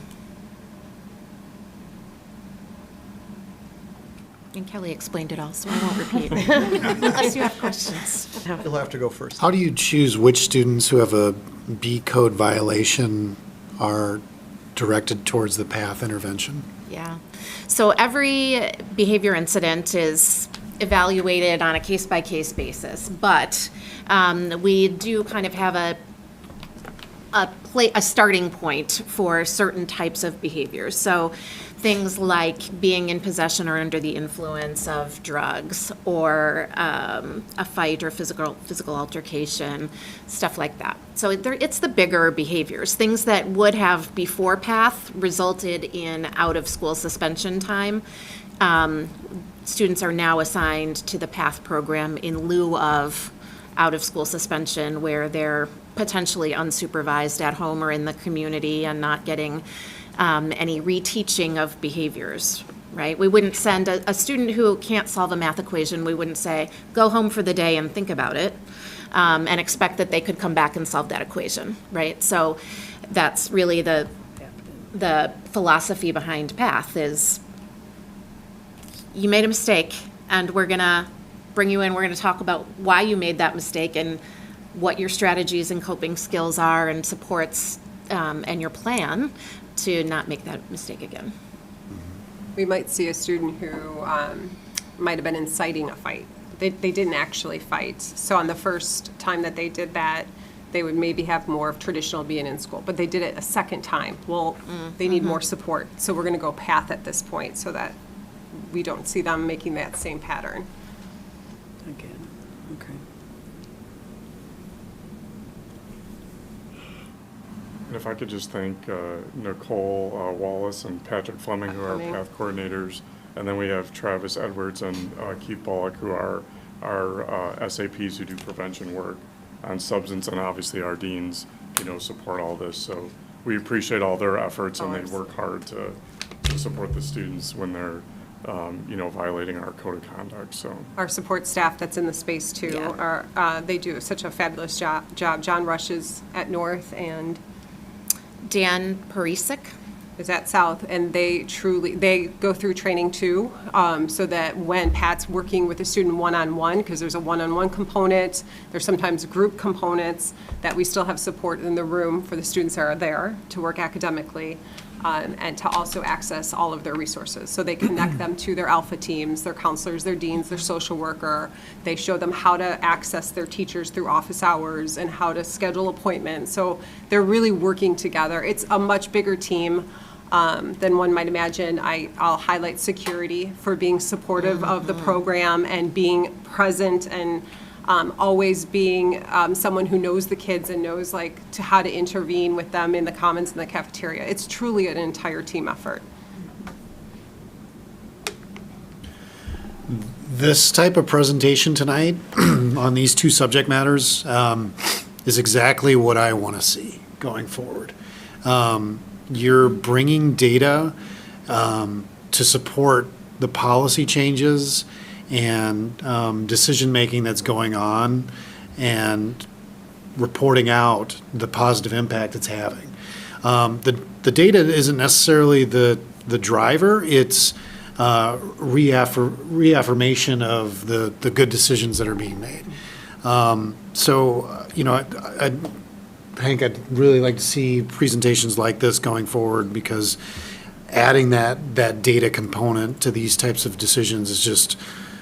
And Kelly explained it all, so I won't repeat, unless you have questions. You'll have to go first. How do you choose which students who have a B code violation are directed towards the PATH intervention? Yeah. So every behavior incident is evaluated on a case-by-case basis, but we do kind of have a starting point for certain types of behaviors. So things like being in possession or under the influence of drugs, or a fight or physical altercation, stuff like that. So it's the bigger behaviors, things that would have before PATH resulted in out-of-school suspension time. Students are now assigned to the PATH program in lieu of out-of-school suspension, where they're potentially unsupervised at home or in the community and not getting any reteaching of behaviors, right? We wouldn't send a student who can't solve a math equation, we wouldn't say, go home for the day and think about it, and expect that they could come back and solve that equation, right? So that's really the philosophy behind PATH is, you made a mistake, and we're gonna bring you in, we're gonna talk about why you made that mistake and what your strategies and coping skills are and supports and your plan to not make that mistake again. We might see a student who might have been inciting a fight. They didn't actually fight. So on the first time that they did that, they would maybe have more of traditional being in school, but they did it a second time. Well, they need more support. So we're gonna go PATH at this point so that we don't see them making that same pattern. Again, okay. And if I could just thank Nicole Wallace and Patrick Fleming, who are our PATH coordinators, and then we have Travis Edwards and Keith Bullock, who are our SAPs who do prevention work on substance, and obviously our deans, support all this. So we appreciate all their efforts, and they work hard to support the students when they're violating our code of conduct. So Our support staff that's in the space too, they do such a fabulous job. John Rush is at North, and Dan Perisic is at South, and they go through training too, so that when Pat's working with a student one-on-one, because there's a one-on-one component, there's sometimes group components, that we still have support in the room for the students that are there to work academically, and to also access all of their resources. So they connect them to their alpha teams, their counselors, their deans, their social worker. They show them how to access their teachers through office hours and how to schedule appointments. So they're really working together. It's a much bigger team than one might imagine. I'll highlight security for being supportive of the program and being present, and always being someone who knows the kids and knows how to intervene with them in the commons and the cafeteria. It's truly an entire team effort. This type of presentation tonight on these two subject matters is exactly what I want to see going forward. You're bringing data to support the policy changes and decision-making that's going on, and reporting out the positive impact it's having. The data isn't necessarily the driver, it's reaffirmation of the good decisions that are being made. Hank, I'd really like to see presentations like this going forward, because adding that data component to these types of decisions is just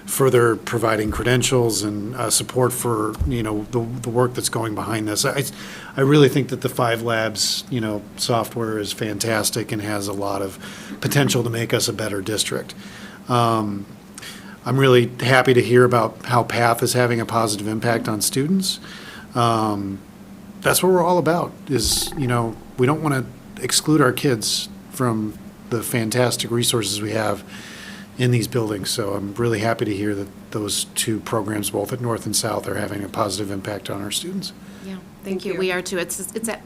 further providing credentials and support for the work that's going behind this. I really think that the 5 Labs software is fantastic and has a lot of potential to make us a better district. I'm really happy to hear about how PATH is having a positive impact on students. That's what we're all about. We don't want to exclude our kids from the fantastic resources we have in these buildings. So I'm really happy to hear that those two programs, both at North and South, are having a positive impact on our students. Yeah, thank you. We are too.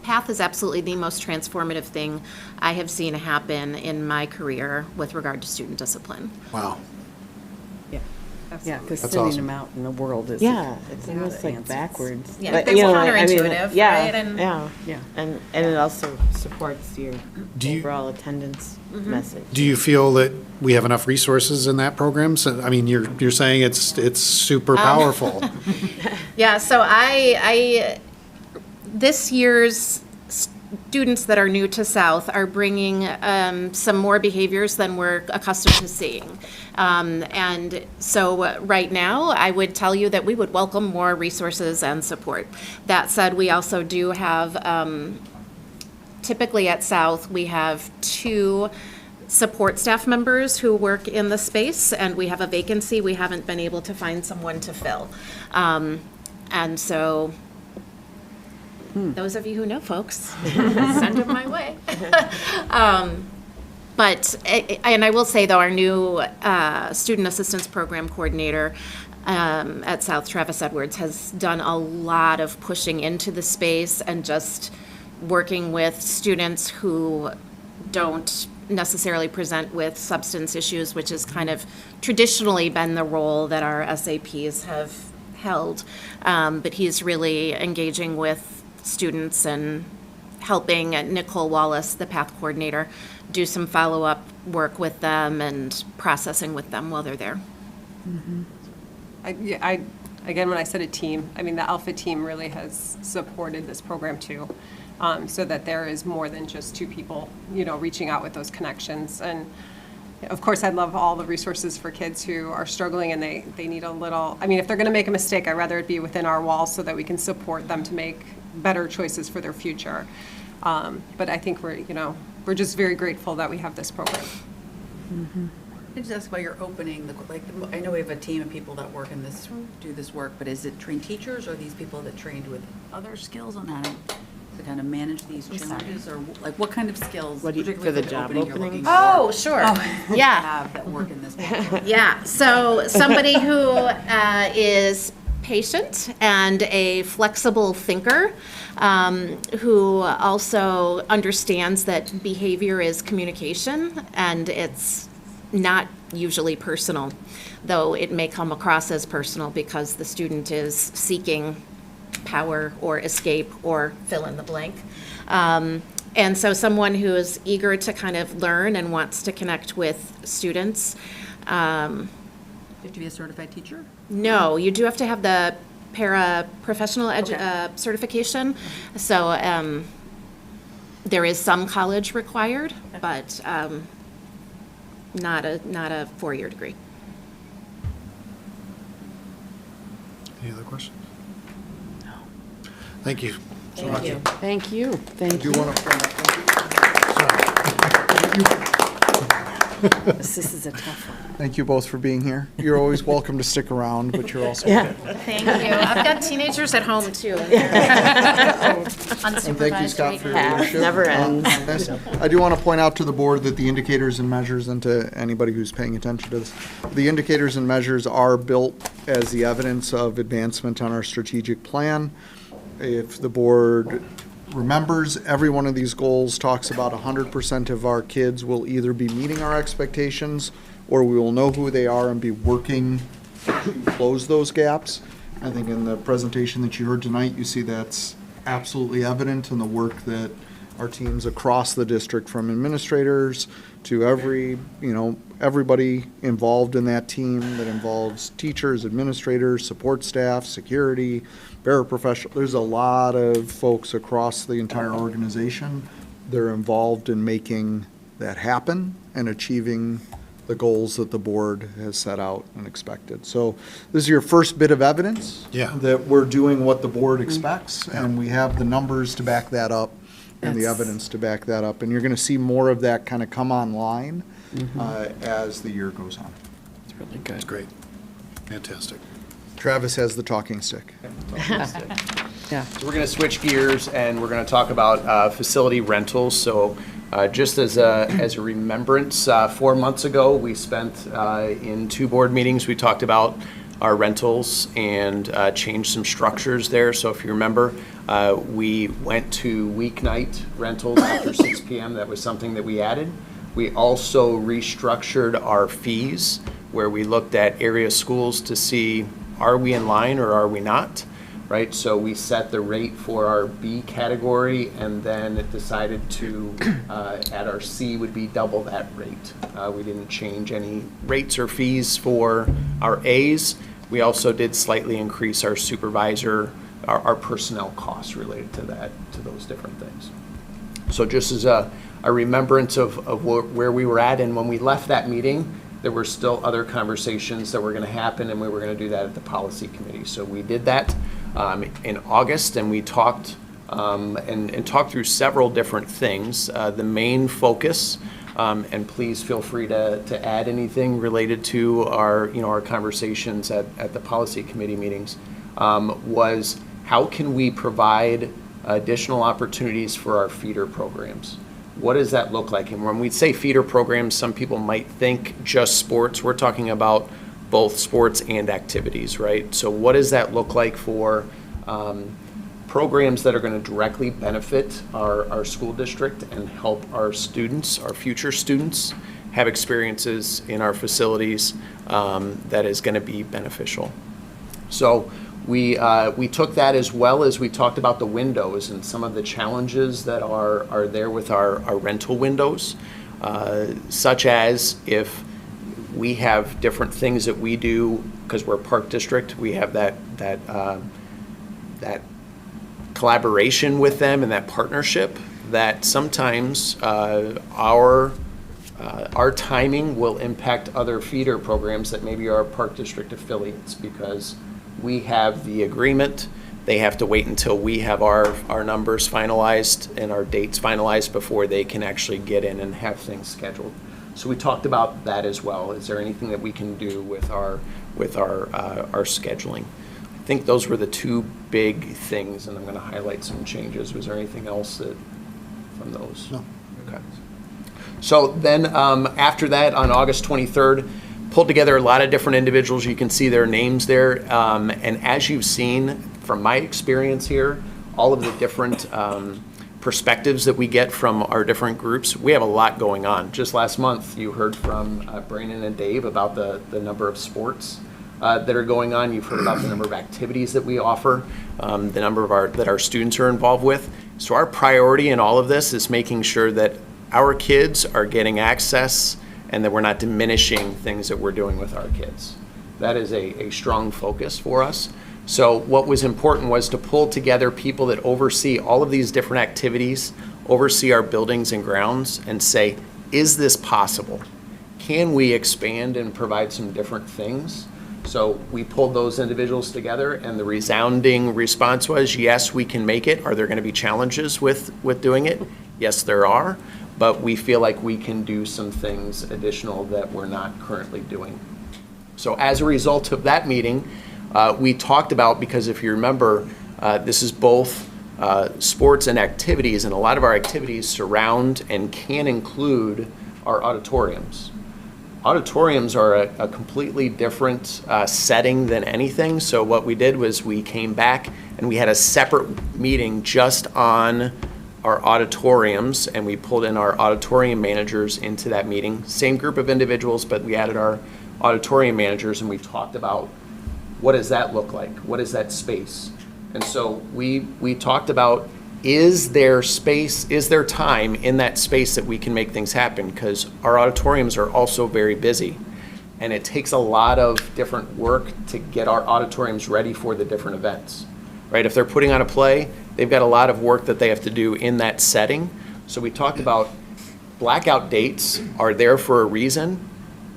PATH is absolutely the most transformative thing I have seen happen in my career with regard to student discipline. Wow. Yeah. Yeah, because That's sending awesome. them out in the world is. Yeah, it's not almost like fancy. backwards. Yeah, But, it's you know, I mean, counterintuitive, yeah, right? And- yeah, Yeah. and it also supports your Do you- overall attendance message. Do you feel that we have enough resources in that program? So, I mean, you're saying it's super powerful. Yeah, so I this year's students that are new to South are bringing some more behaviors than we're accustomed to seeing. And so right now, I would tell you that we would welcome more resources and support. That said, we also do have, typically at South, we have 2 support staff members who work in the space, and we have a vacancy we haven't been able to find someone to fill. And so those of you who know folks, send them my way. But, and I will say though, our new student assistance program coordinator at South, Travis Edwards, has done a lot of pushing into the space and just working with students who don't necessarily present with substance issues, which has kind of traditionally been the role that our SAPs have held. But he's really engaging with students and helping Nicole Wallace, the PATH coordinator, do some follow-up work with them and processing with them while they're there. Again, when I said a team, I mean, the Alpha team really has supported this program too, so that there is more than just 2 people, you know, reaching out with those connections. And of course, I'd love all the resources for kids who are struggling and they need a little, I mean, if they're going to make a mistake, I'd rather it be within our walls so that we can support them to make better choices for their future. But I think we're just very grateful that we have this program. I just ask about your opening, I know we have a team of people that work in this, do this work, but is it trained teachers or are these people that trained with other skills on how to kind of manage these challenges? Or like what kind of skills, particularly for the job you're opening? looking Oh, for, sure. yeah. Have that work in this program? Yeah, so somebody who is patient and a flexible thinker, who also understands that behavior is communication and it's not usually personal, though it may come across as personal because the student is seeking power or escape or fill in the blank. And so someone who is eager to kind of learn and wants to connect with students. Do you have to be a certified teacher? No, you do have to have the paraprofessional certification. So there is some college required, but not a 4-year degree. Any other questions? No. Thank you so Thank much. you. Thank you. Thank Do you. you want to? This is a tough one. Thank you both for being here. You're always welcome to stick around, but you're also. Yeah. Thank you. I've got teenagers at home too. And thank you, Scott, for your leadership. Never on this. I do want to point out to the board that the indicators and measures, and to anybody who's paying attention to this, the indicators and measures are built as the evidence of advancement on our strategic plan. If the board remembers, every one of these goals talks about 100% of our kids will either be meeting our expectations or we will know who they are and be working to close those gaps. I think in the presentation that you heard tonight, you see that's absolutely evident in the work that our teams across the district, from administrators to everybody involved in that team that involves teachers, administrators, support staff, security, paraprofessional. There's a lot of folks across the entire organization that are involved in making that happen and achieving the goals that the board has set out and expected. So this is your first bit of evidence that we're doing what the board expects, and we have the numbers to back that up and the evidence to back that up. And you're going to see more of that kind of come online as the year goes on. It's really good. That's great. Fantastic. Travis has the talking stick. Yeah. So we're going to switch gears and we're going to talk about facility rentals. So just as a remembrance, 4 months ago, we spent in 2 board meetings, we talked about our rentals and changed some structures there. So if you remember, we went to weeknight rentals after 6 p.m. That was something that we added. We also restructured our fees where we looked at area schools to see, are we in line or are we not? Right, so we set the rate for our B category, and then it decided to, at our C would be double that rate. We didn't change any rates or fees for our A's. We also did slightly increase our supervisor, our personnel costs related to that, to those different things. So just as a remembrance of where we were at, and when we left that meeting, there were still other conversations that were going to happen, and we were going to do that at the policy committee. So we did that in August, and we talked and talked through several different things. The main focus, and please feel free to add anything related to our conversations at the policy committee meetings, was how can we provide additional opportunities for our feeder programs? What does that look like? And when we say feeder programs, some people might think just sports. We're talking about both sports and activities, right? So what does that look like for programs that are going to directly benefit our school district and help our students, our future students, have experiences in our facilities that is going to be beneficial? So we took that, as well as we talked about the windows and some of the challenges that are there with our rental windows, such as if we have different things that we do, because we're a park district, we have that collaboration with them and that partnership, that sometimes our timing will impact other feeder programs that maybe are park district affiliates, because we have the agreement. They have to wait until we have our numbers finalized and our dates finalized before they can actually get in and have things scheduled. So we talked about that as well. Is there anything that we can do with our scheduling? I think those were the two big things, and I'm going to highlight some changes. Was there anything else from those? No. Okay. So then after that, on August 23rd, pulled together a lot of different individuals. You can see their names there. And as you've seen from my experience here, all of the different perspectives that we get from our different groups, we have a lot going on. Just last month, you heard from Brandon and Dave about the number of sports that are going on. You've heard about the number of activities that we offer, the number of that our students are involved with. So our priority in all of this is making sure that our kids are getting access and that we're not diminishing things that we're doing with our kids. That is a strong focus for us. So what was important was to pull together people that oversee all of these different activities, oversee our buildings and grounds, and say, is this possible? Can we expand and provide some different things? So we pulled those individuals together, and the resounding response was, yes, we can make it. Are there going to be challenges with doing it? Yes, there are. But we feel like we can do some things additional that we're not currently doing. So as a result of that meeting, we talked about, because if you remember, this is both sports and activities, and a lot of our activities surround and can include our auditoriums. Auditoriums are a completely different setting than anything. So what we did was we came back and we had a separate meeting just on our auditoriums, and we pulled in our auditorium managers into that meeting. Same group of individuals, but we added our auditorium managers, and we talked about what does that look like? What is that space? And so we talked about, is there space, is there time in that space that we can make things happen? Because our auditoriums are also very busy, and it takes a lot of different work to get our auditoriums ready for the different events, right? If they're putting on a play, they've got a lot of work that they have to do in that setting. So we talked about blackout dates are there for a reason,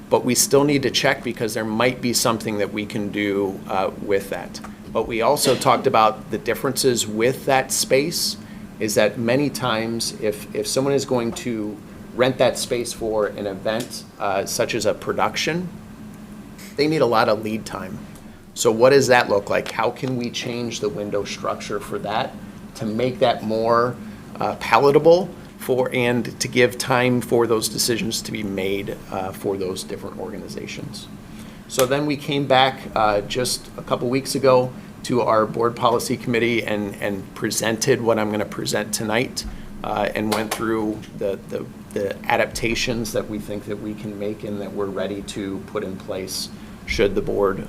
but we still need to check because there might be something that we can do with that. But we also talked about the differences with that space, is that many times if someone is going to rent that space for an event such as a production, they need a lot of lead time. So what does that look like? How can we change the window structure for that to make that more palatable and to give time for those decisions to be made for those different organizations? So then we came back just a couple weeks ago to our board policy committee and presented what I'm going to present tonight, and went through the the adaptations that we think that we can make and that we're ready to put in place should the board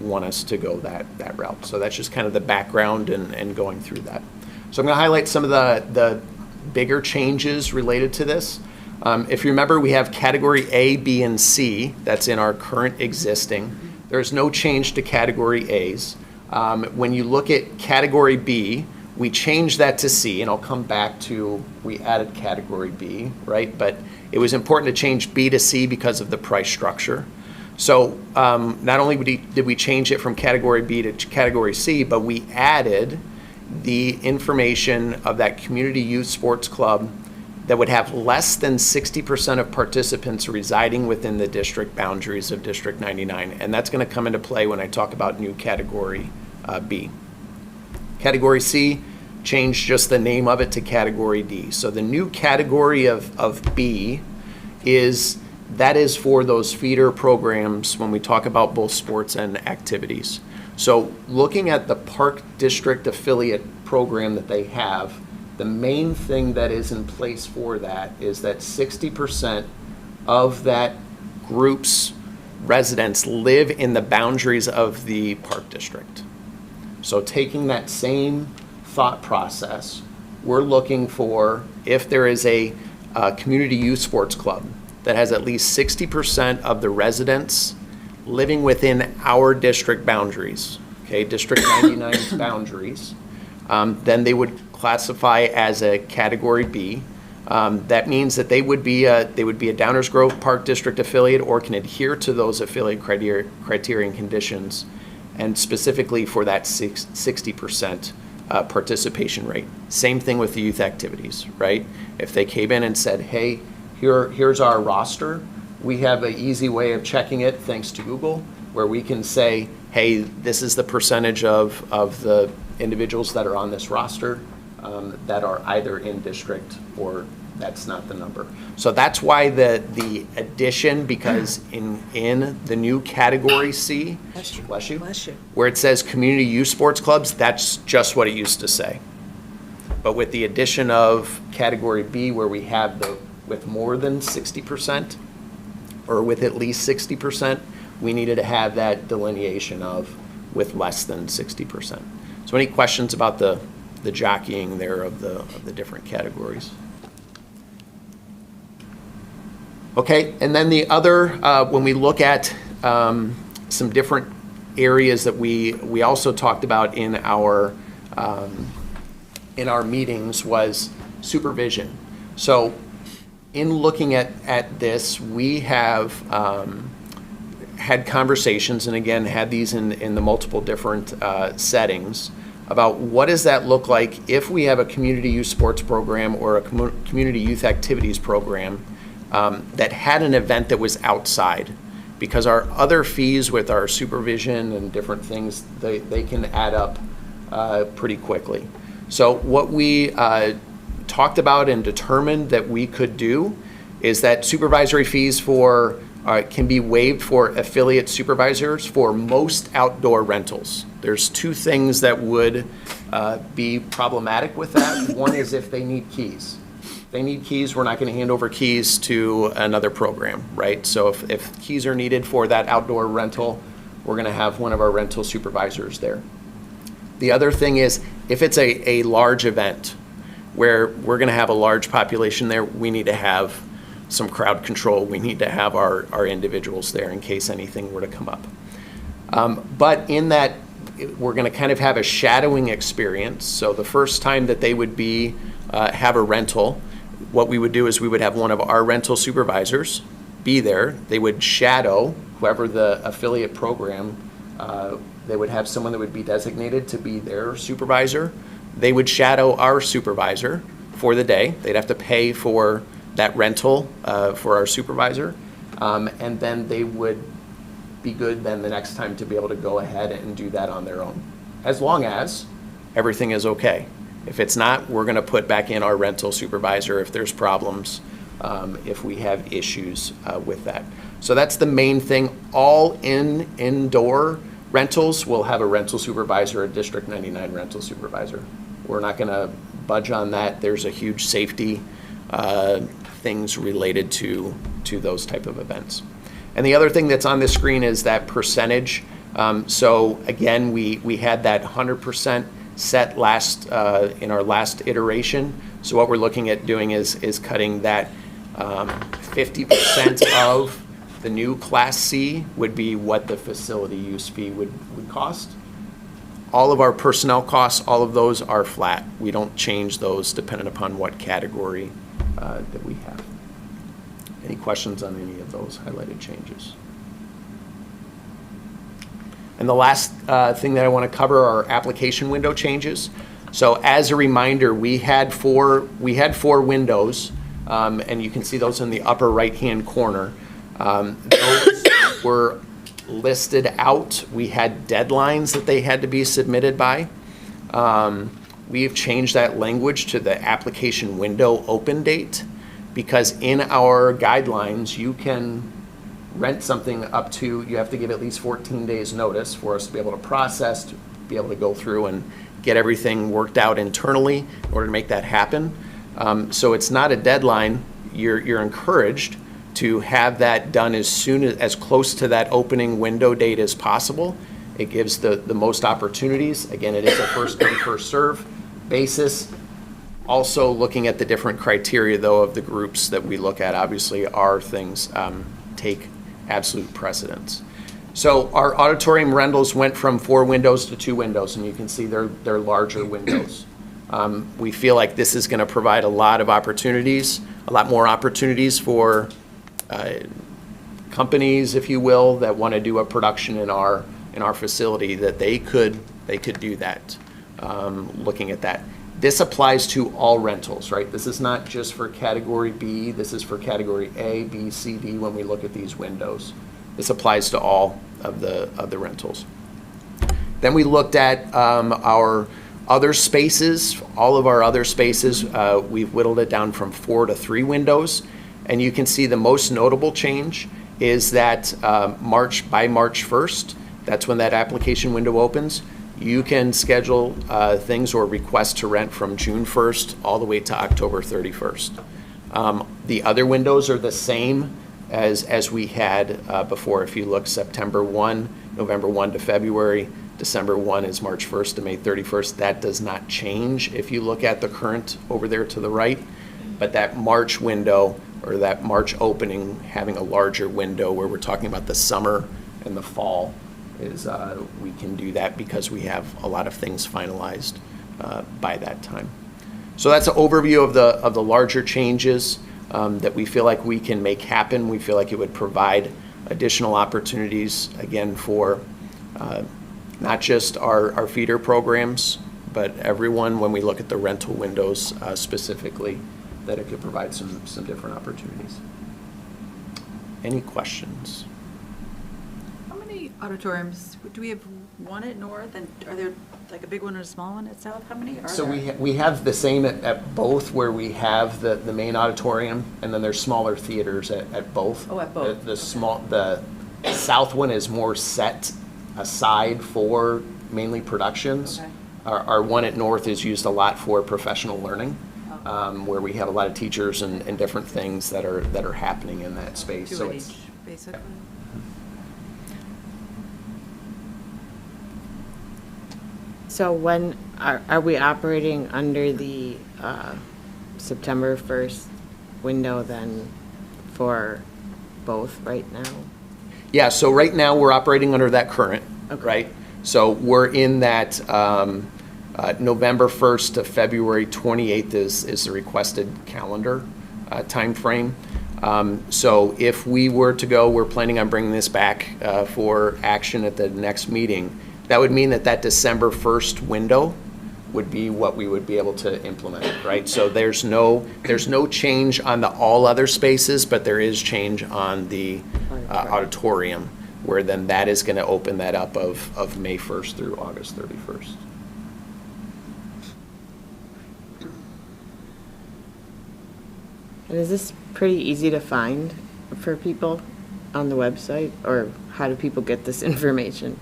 want us to go that route. So that's just kind of the background and going through that. So I'm going to highlight some of the bigger changes related to this. If you remember, we have category A, B, and C that's in our current existing. There's no change to category A's. When you look at category B, we changed that to C, and I'll come back to, we added category B, right? But it was important to change B to C because of the price structure. So not only did we change it from category B to category C, but we added the information of that community youth sports club that would have less than 60% of participants residing within the district boundaries of District 99. And that's going to come into play when I talk about new category B. Category C, changed just the name of it to category D. So the new category of B is for those feeder programs when we talk about both sports and activities. So looking at the Park District affiliate program that they have, the main thing that is in place for that is that 60% of that group's residents live in the boundaries of the Park District. So taking that same thought process, we're looking for, if there is a community youth sports club that has at least 60% of the residents living within our district boundaries, okay, District 99's boundaries, then they would classify as a category B. That means that they would be a Downers Grove Park District affiliate or can adhere to those affiliate criteria and conditions, and specifically for that 60% participation rate. Same thing with the youth activities, right? If they came in and said, hey, here's our roster, we have an easy way of checking it thanks to Google, where we can say, hey, this is the percentage of the individuals that are on this roster that are either in district or that's not the number. So that's why the addition, because in the new category C, bless you, where it says community youth sports clubs, that's just what it used to say. But with the addition of category B, where we have with more than 60% or with at least 60%, we needed to have that delineation of with less than 60%. So any questions about the jockeying there of the different categories? Okay, and then the other, when we look at some different areas that we also talked about in our meetings was supervision. So in looking at this, we have had conversations, and again, had these in the multiple different settings, about what does that look like if we have a community youth sports program or a community youth activities program that had an event that was outside, because our other fees with our supervision and different things, they can add up pretty quickly. So what we talked about and determined that we could do is that supervisory fees can be waived for affiliate supervisors for most outdoor rentals. There's two things that would be problematic with that. One is if they need keys. If they need keys, we're not going to hand over keys to another program, right? So if keys are needed for that outdoor rental, we're going to have one of our rental supervisors there. The other thing is if it's a large event where we're going to have a large population there, we need to have some crowd control. We need to have our individuals there in case anything were to come up. But in that, we're going to kind of have a shadowing experience. So the first time that they would have a rental, what we would do is we would have one of our rental supervisors be there. They would shadow whoever the affiliate program, they would have someone that would be designated to be their supervisor. They would shadow our supervisor for the day. They'd have to pay for that rental for our supervisor. And then they would be good then the next time to be able to go ahead and do that on their own, as long as everything is okay. If it's not, we're going to put back in our rental supervisor if there's problems, if we have issues with that. So that's the main thing. All indoor rentals will have a rental supervisor, a District 99 rental supervisor. We're not going to budge on that. There's a huge safety things related to those type of events. And the other thing that's on the screen is that percentage. So again, we had that 100% set in our last iteration. So what we're looking at doing is cutting that 50% of the new Class C would be what the facility use fee would cost. All of our personnel costs, all of those are flat. We don't change those depending upon what category that we have. Any questions on any of those highlighted changes? And the last thing that I want to cover are application window changes. So as a reminder, we had four windows, and you can see those in the upper right-hand corner. Those were listed out. We had deadlines that they had to be submitted by. We've changed that language to the application window open date, because in our guidelines, you can rent something up to, you have to give at least 14 days notice for us to be able to process, to be able to go through and get everything worked out internally in order to make that happen. So it's not a deadline. You're encouraged to have that done as close to that opening window date as possible. It gives the most opportunities. Again, it is a first come, first serve basis. Also looking at the different criteria though of the groups that we look at, obviously our things take absolute precedence. So our auditorium rentals went from 4 windows to 2 windows, and you can see they're larger windows. We feel like this is going to provide a lot of opportunities, a lot more opportunities for companies, if you will, that want to do a production in our facility, that they could do that. Looking at that, this applies to all rentals, right? This is not just for category B. This is for category A, B, C, D. When we look at these windows, this applies to all of the rentals. Then we looked at our other spaces. All of our other spaces, we've whittled it down from 4 to 3 windows. And you can see the most notable change is that by March 1st, that's when that application window opens. You can schedule things or request to rent from June 1st all the way to October 31st. The other windows are the same as we had before. If you look, September 1, November 1 to February, December 1 is March 1st to May 31st. That does not change if you look at the current over there to the right. But that March window, or that March opening, having a larger window where we're talking about the summer and the fall, is we can do that because we have a lot of things finalized by that time. So that's an overview of the larger changes that we feel like we can make happen. We feel like it would provide additional opportunities, again, for not just our feeder programs, but everyone, when we look at the rental windows specifically, that it could provide some different opportunities. Any questions? How many auditoriums, do we have one at North, and are there like a big one and a small one at South? How many are So there? we have the same at both, where we have the main auditorium, and then there's smaller theaters at both. Oh, at both. The South one is more set aside for mainly productions. Okay. Our one at North is used a lot for professional learning, where we have a lot of teachers and different things that are happening in that space. 2 So at it's each, basically. So when are we operating under the September 1st window then for both right now? Yeah, so right now we're operating under that current, right? So we're in that November 1st to February 28th is the requested calendar timeframe. So if we were to go, we're planning on bringing this back for action at the next meeting. That would mean that December 1st window would be what we would be able to implement, right? So there's no change on the all other spaces, but there is change on the auditorium, where then that is going to open that up of May 1st through August 31st. And is this pretty easy to find for people on the website, or how do people get this information?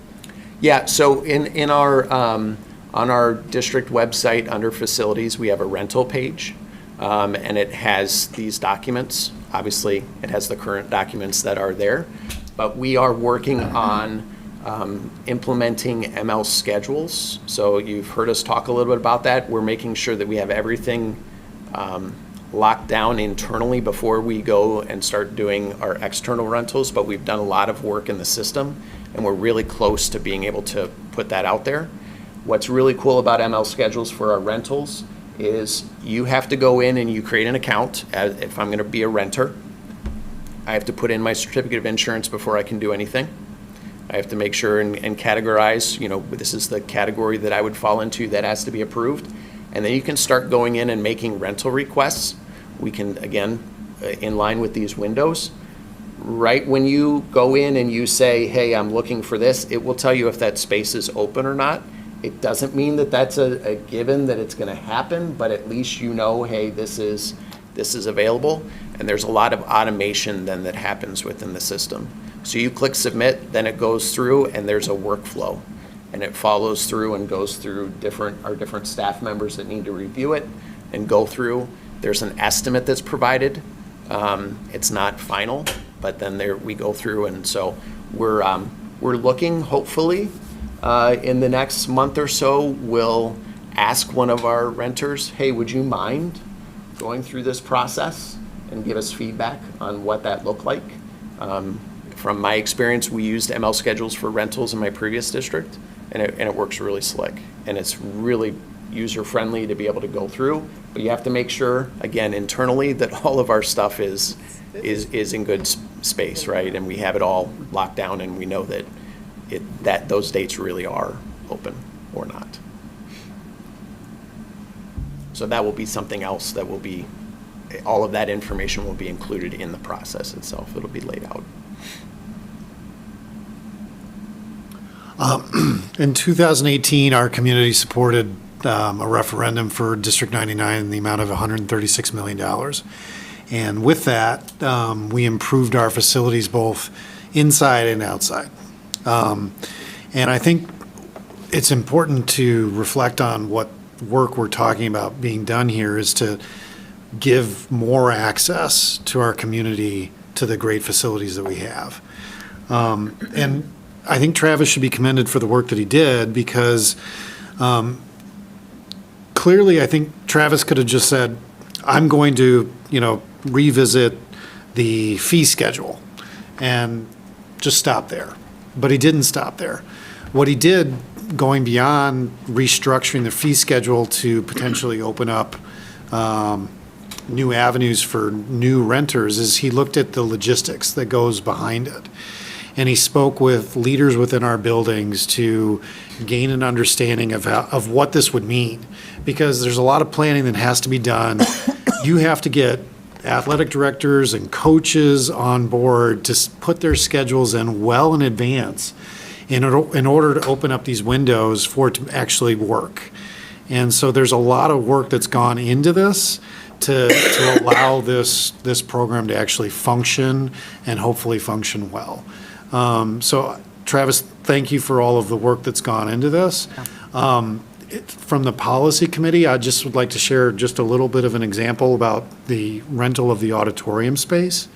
Yeah, so in our on our district website under facilities, we have a rental page. and it has these documents. Obviously, it has the current documents that are there, but we are working on implementing ML schedules. So you've heard us talk a little bit about that. We're making sure that we have everything locked down internally before we go and start doing our external rentals, but we've done a lot of work in the system, and we're really close to being able to put that out there. What's really cool about ML schedules for our rentals is you have to go in and you create an account. If I'm going to be a renter, I have to put in my certificate of insurance before I can do anything. I have to make sure and categorize, this is the category that I would fall into that has to be approved. And then you can start going in and making rental requests. We can, again, in line with these windows. Right when you go in and you say, hey, I'm looking for this, it will tell you if that space is open or not. It doesn't mean that that's a given that it's going to happen, but at least you know, hey, this is available. And there's a lot of automation then that happens within the system. So you click submit, then it goes through, and there's a workflow. And it follows through and goes through our different staff members that need to review it and go through. There's an estimate that's provided. It's not final, but then we go through, and so we're looking, hopefully, in the next month or so, we'll ask one of our renters, hey, would you mind going through this process and give us feedback on what that looked like? From my experience, we used ML schedules for rentals in my previous district, and it works really slick. And it's really user-friendly to be able to go through. But you have to make sure, again, internally, that all of our stuff is in good space, right? And we have it all locked down, and we know that those dates really are open or not. So that will be something else that will be, all of that information will be included in the process itself. It'll be laid out. In 2018, our community supported a referendum for District 99 in the amount of $136 million. And with that, we improved our facilities both inside and outside. And I think it's important to reflect on what work we're talking about being done here is to give more access to our community to the great facilities that we have. And I think Travis should be commended for the work that he did because clearly I think Travis could have just said, I'm going to, revisit the fee schedule and just stop there. But he didn't stop there. What he did, going beyond restructuring the fee schedule to potentially open up new avenues for new renters, is he looked at the logistics that goes behind it. And he spoke with leaders within our buildings to gain an understanding of what this would mean. Because there's a lot of planning that has to be done. You have to get athletic directors and coaches on board to put their schedules in well in advance in order to open up these windows for it to actually work. And so there's a lot of work that's gone into this to allow this program to actually function and hopefully function well. So Travis, thank you for all of the work that's gone into this. From the policy committee, I just would like to share just a little bit of an example about the rental of the auditorium space.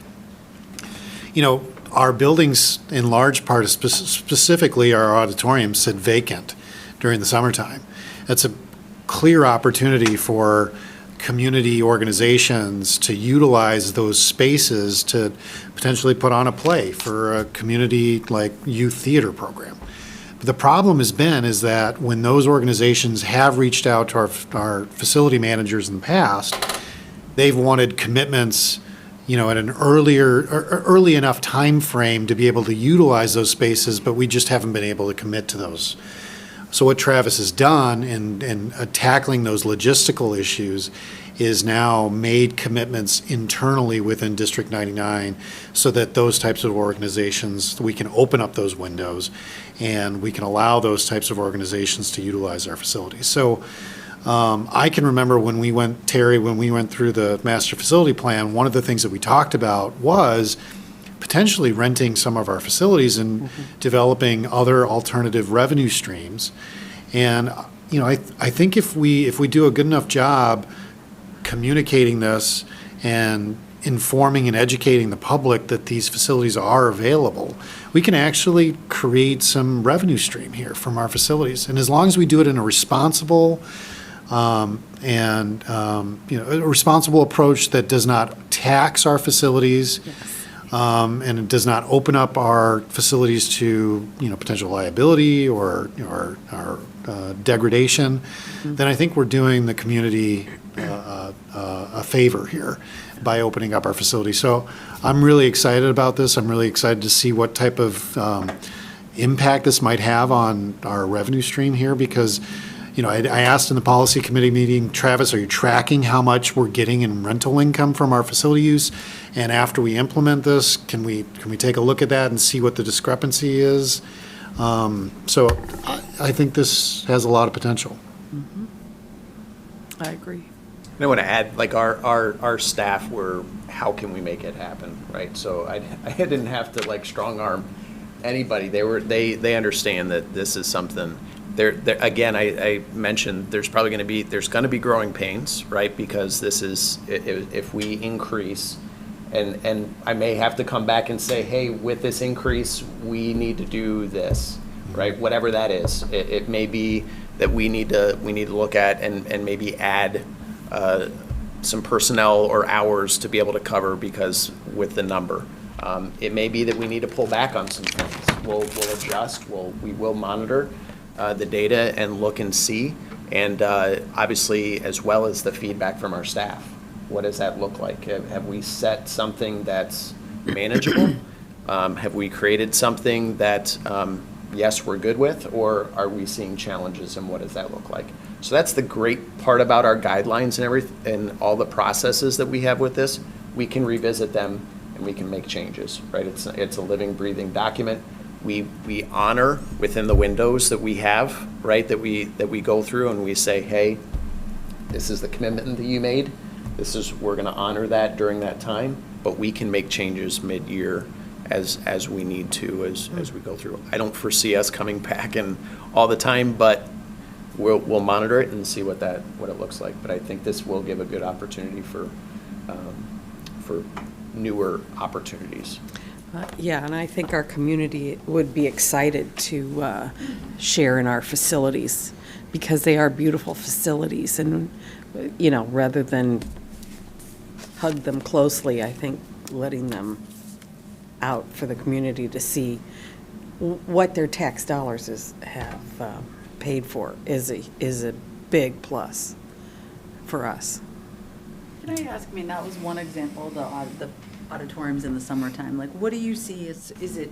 Our buildings in large part, specifically our auditoriums, sit vacant during the summertime. That's a clear opportunity for community organizations to utilize those spaces to potentially put on a play for a community like youth theater program. But the problem is that when those organizations have reached out to our facility managers in the past, they've wanted commitments, at an early enough time frame to be able to utilize those spaces, but we just haven't been able to commit to those. So what Travis has done in tackling those logistical issues is now made commitments internally within District 99 so that those types of organizations, we can open up those windows and we can allow those types of organizations to utilize our facilities. So I can remember when we went through the master facility plan, one of the things that we talked about was potentially renting some of our facilities and developing other alternative revenue streams. And I think if we do a good enough job communicating this and informing and educating the public that these facilities are available, we can actually create some revenue stream here from our facilities. And as long as we do it in a responsible a responsible approach that does not tax our facilities, and it does not open up our facilities to potential liability or degradation, then I think we're doing the community a favor here by opening up our facility. So I'm really excited about this. I'm really excited to see what type of impact this might have on our revenue stream here, because I asked in the policy committee meeting, Travis, are you tracking how much we're getting in rental income from our facility use? And after we implement this, can we take a look at that and see what the discrepancy is? So I think this has a lot of potential. I agree. And I want to add, like, our staff were, how can we make it happen, right? So I didn't have to strong arm anybody. They understand that this is something. Again, I mentioned there's going to be growing pains, right? Because this is, if we increase, and I may have to come back and say, hey, with this increase, we need to do this, right? Whatever that is, it may be that we need to look at and maybe add some personnel or hours to be able to cover, because with the number. It may be that we need to pull back on some things. We'll adjust. We will monitor the data and look and see, and obviously as well as the feedback from our staff. What does that look like? Have we set something that's manageable? Have we created something that yes, we're good with, or are we seeing challenges, and what does that look like? So that's the great part about our guidelines and everything, and all the processes that we have with this. We can revisit them and we can make changes, right? It's a living, breathing document. We honor within the windows that we have, right? That we go through, and we say, hey, this is the commitment that you made. We're going to honor that during that time, but we can make changes mid-year as we need to as we go through. I don't foresee us coming back and all the time, but we'll monitor it and see what it looks like. But I think this will give a good opportunity for newer opportunities. Yeah, and I think our community would be excited to share in our facilities, because they are beautiful facilities, and rather than hug them closely, I think letting them out for the community to see what their tax dollars have paid for is a big plus for us. Can I ask, that was one example, the auditoriums in the summertime. Like, what do you see? Is it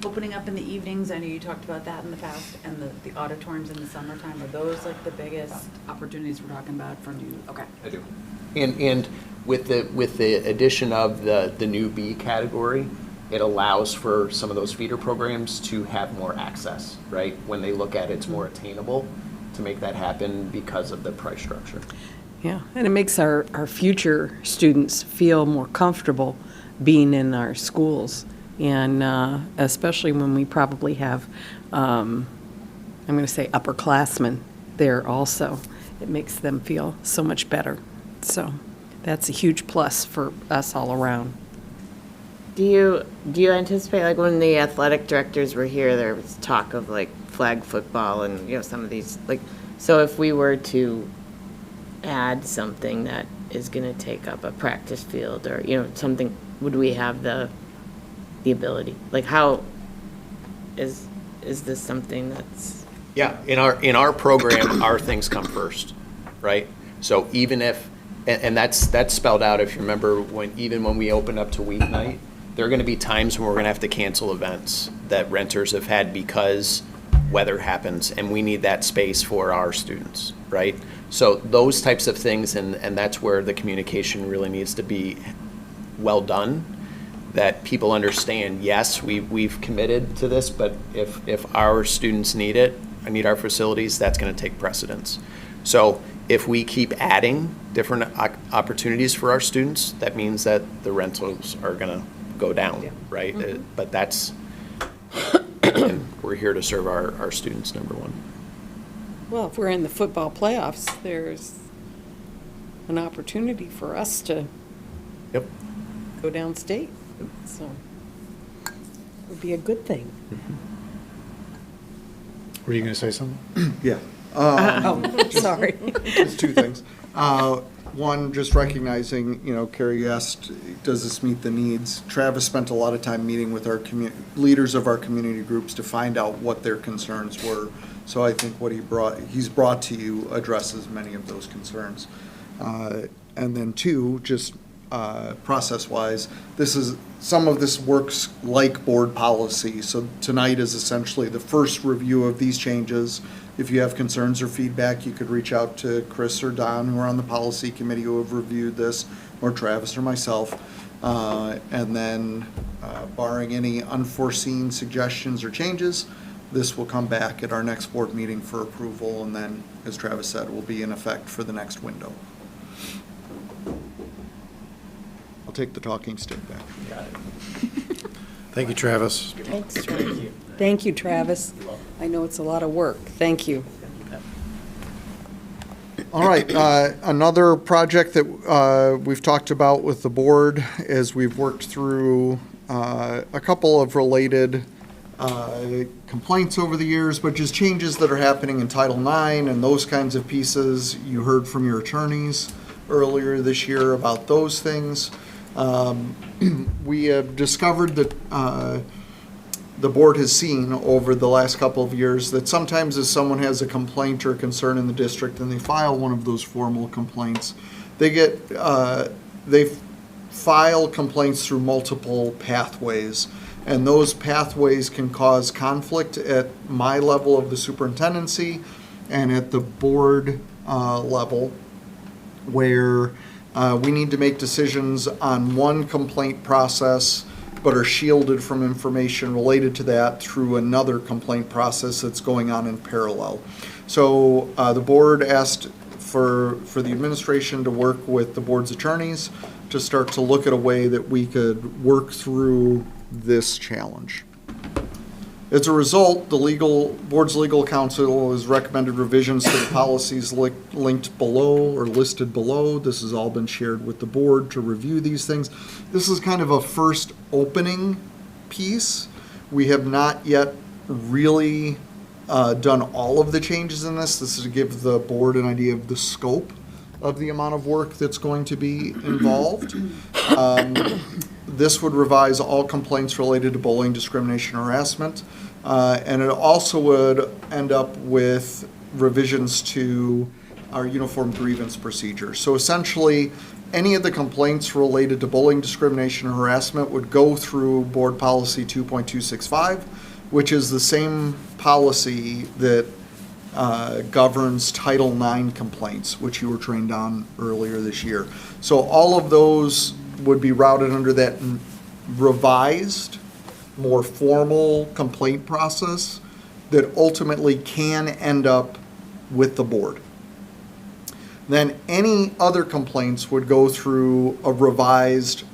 opening up in the evenings? I know you talked about that in the past, and the auditoriums in the summertime. Are those the biggest opportunities we're talking about for new? Okay. I do. And with the addition of the new B category, it allows for some of those feeder programs to have more access, right? When they look at it, it's more attainable to make that happen because of the price structure. Yeah, and it makes our future students feel more comfortable being in our schools, and especially when we probably have, I'm going to say upperclassmen there also. It makes them feel so much better. So that's a huge plus for us all around. Do you anticipate, when the athletic directors were here, there was talk of flag football and some of these, so if we were to add something that is going to take up a practice field or something, would we have the ability? How is this something that's... Yeah, in our program, our things come first, right? So even if, and that's spelled out, if you remember, when we open up to weeknight, there are going to be times when we're going to have to cancel events that renters have had because weather happens, and we need that space for our students, right? So those types of things, and that's where the communication really needs to be well done, that people understand, yes, we've committed to this, but if our students need our facilities, that's going to take precedence. So if we keep adding different opportunities for our students, that means that the rentals are going to go down, right? Mm-hmm. But that's, we're here to serve our students, number one. Well, if we're in the football playoffs, there's an opportunity for us to Yep. go downstate. So it would be a good thing. Were you going to say something? Yeah. Oh, sorry. Just two things. One, just recognizing, Carrie asked, does this meet the needs? Travis spent a lot of time meeting with our leaders of our community groups to find out what their concerns were. So I think what he's brought to you addresses many of those concerns. And then two, just process-wise, some of this works like board policy. So tonight is essentially the first review of these changes. If you have concerns or feedback, you could reach out to Chris or Don, who are on the policy committee who have reviewed this, or Travis or myself. And then barring any unforeseen suggestions or changes, this will come back at our next board meeting for approval, and then, as Travis said, will be in effect for the next window. I'll take the talking stick back. Got it. Thank you, Travis. Thanks, Travis. Thank you, Travis. I know it's a lot of work. Thank you. All right, another project that we've talked about with the board as we've worked through a couple of related complaints over the years, but just changes that are happening in Title IX and those kinds of pieces. You heard from your attorneys earlier this year about those things. We have discovered that the board has seen over the last couple of years that sometimes if someone has a complaint or concern in the district and they file one of those formal complaints, they file complaints through multiple pathways. And those pathways can cause conflict at my level of the superintendency and at the board level, where we need to make decisions on one complaint process but are shielded from information related to that through another complaint process that's going on in parallel. So the board asked for the administration to work with the board's attorneys to start to look at a way that we could work through this challenge. As a result, the board's legal counsel has recommended revisions to the policies linked below or listed below. This has all been shared with the board to review these things. This is kind of a first opening piece. We have not yet really done all of the changes in this. This is to give the board an idea of the scope of the amount of work that's going to be involved. This would revise all complaints related to bullying, discrimination, harassment, and it also would end up with revisions to our uniform grievance procedure. So essentially, any of the complaints related to bullying, discrimination, or harassment would go through Board Policy 2.265, which is the same policy that governs Title IX complaints, which you were trained on earlier this year. So all of those would be routed under that revised, more formal complaint process that ultimately can end up with the board. Then any other complaints would go through a revised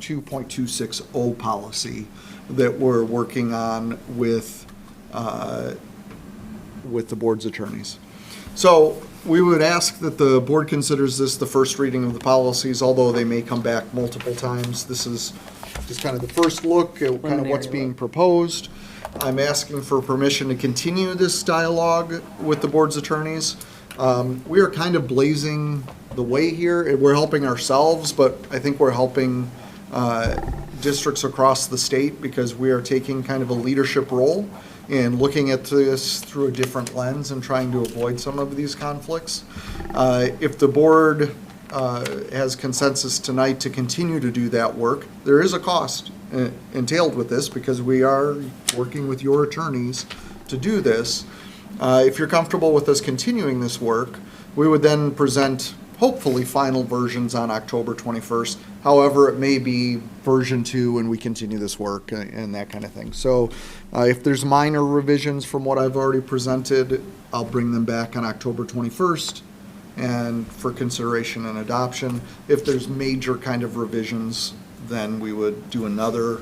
2.260 policy that we're working on with the board's attorneys. So we would ask that the board considers this the first reading of the policies, although they may come back multiple times. This is just kind of the first look at kind of what's being proposed. I'm asking for permission to continue this dialogue with the board's attorneys. We are kind of blazing the way here. We're helping ourselves, but I think we're helping districts across the state because we are taking kind of a leadership role in looking at this through a different lens and trying to avoid some of these conflicts. If the board has consensus tonight to continue to do that work, there is a cost entailed with this because we are working with your attorneys to do this. If you're comfortable with us continuing this work, we would then present hopefully final versions on October 21st. However, it may be version 2 and we continue this work and that kind of thing. So if there's minor revisions from what I've already presented, I'll bring them back on October 21st and for consideration and adoption. If there's major kind of revisions, then we would do another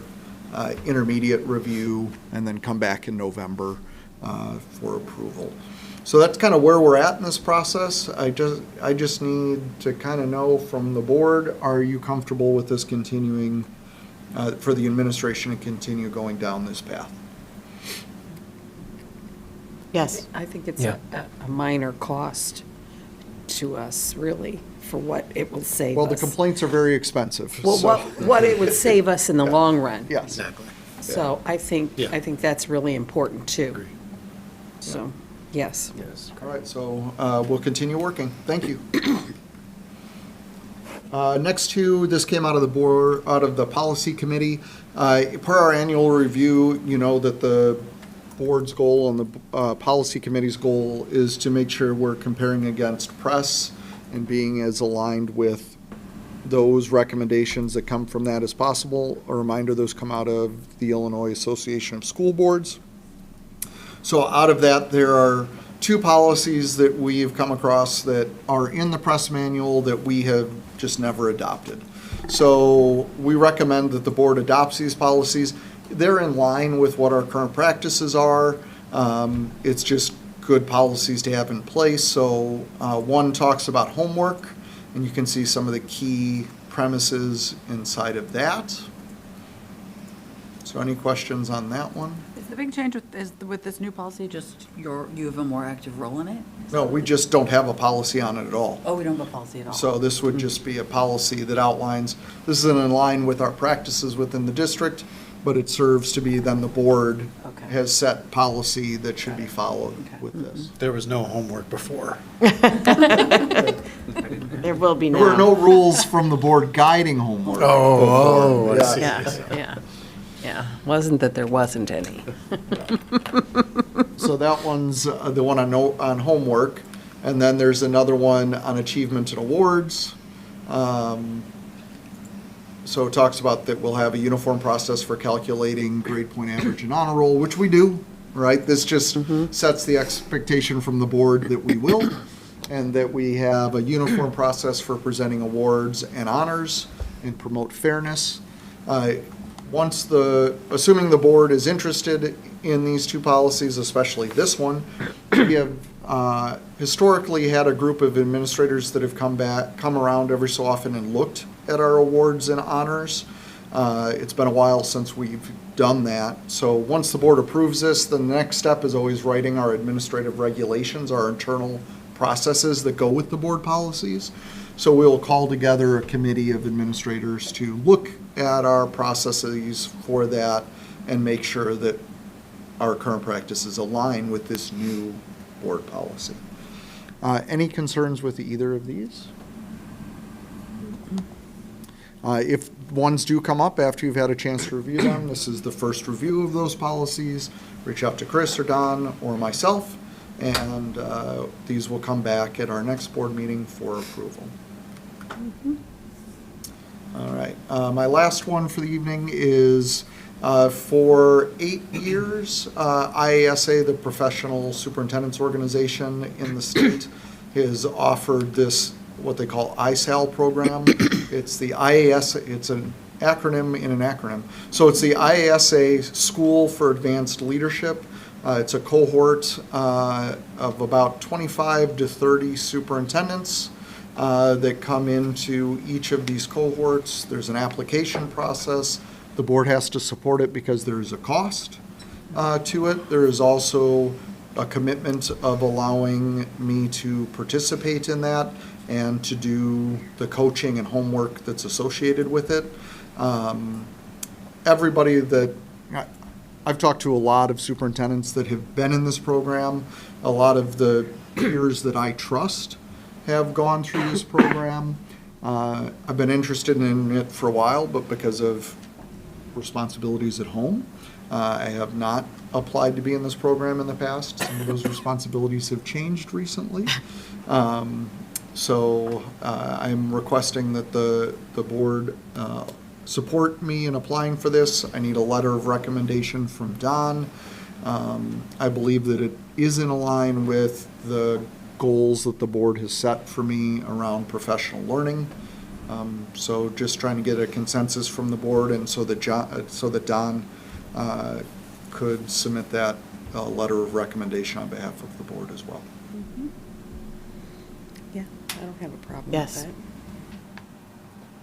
intermediate review and then come back in November for approval. So that's kind of where we're at in this process. I just need to kind of know from the board, are you comfortable with this continuing, for the administration to continue going down this path? Yes. I think it's Yeah. a minor cost to us, really, for what it will save us. Well, the complaints are very expensive. Well, so- what it would save us in the long run. Yes. Exactly. So I think that's really important too. Agree. So, yes. Yes. All right, so we'll continue working. Thank you. Next two, this came out of the board, out of the policy committee. Per our annual review, you know that the board's goal and the policy committee's goal is to make sure we're comparing against press and being as aligned with those recommendations that come from that as possible. A reminder, those come out of the Illinois Association of School Boards. So out of that, there are two policies that we've come across that are in the press manual that we have just never adopted. So we recommend that the board adopts these policies. They're in line with what our current practices are. It's just good policies to have in place. So one talks about homework, and you can see some of the key premises inside of that. So any questions on that one? Is the big change with this new policy just you have a more active role in it? No, we just don't have a policy on it at all. Oh, we don't have a policy at all? So this would just be a policy that outlines, this is in line with our practices within the district, but it serves to be then the board has set policy that should be followed with this. There was no homework before. There will be now. There were no rules from the board guiding homework. Oh, I see. Yeah. Wasn't that there wasn't any. So that one's the one on homework. And then there's another one on achievement and awards. So it talks about that we'll have a uniform process for calculating grade point average and honor roll, which we do, right? This just sets the expectation from the board that we will, and that we have a uniform process for presenting awards and honors and promote fairness. Assuming the board is interested in these two policies, especially this one, we have historically had a group of administrators that have come around every so often and looked at our awards and honors. It's been a while since we've done that. So once the board approves this, the next step is always writing our administrative regulations, our internal processes that go with the board policies. So we'll call together a committee of administrators to look at our processes for that and make sure that our current practices align with this new board policy. Any concerns with either of these? If ones do come up after you've had a chance to review them, this is the first review of those policies. Reach out to Chris or Don or myself, and these will come back at our next board meeting for approval. All right. My last one for the evening is for 8 years, IASA, the Professional Superintendents Organization in the state, has offered this, what they call ISAL program. It's the IASA, it's an acronym in an acronym. So it's the IASA School for Advanced Leadership. It's a cohort of about 25 to 30 superintendents that come into each of these cohorts. There's an application process. The board has to support it because there's a cost to it. There is also a commitment of allowing me to participate in that and to do the coaching and homework that's associated with it. Everybody that, I've talked to a lot of superintendents that have been in this program. A lot of the peers that I trust have gone through this program. I've been interested in it for a while, but because of responsibilities at home, I have not applied to be in this program in the past. Some of those responsibilities have changed recently. So I'm requesting that the board support me in applying for this. I need a letter of recommendation from Don. I believe that it is in line with the goals that the board has set for me around professional learning. So just trying to get a consensus from the board, and so that Don could submit that letter of recommendation on behalf of the board as well. Yeah, I don't have a problem Yes. with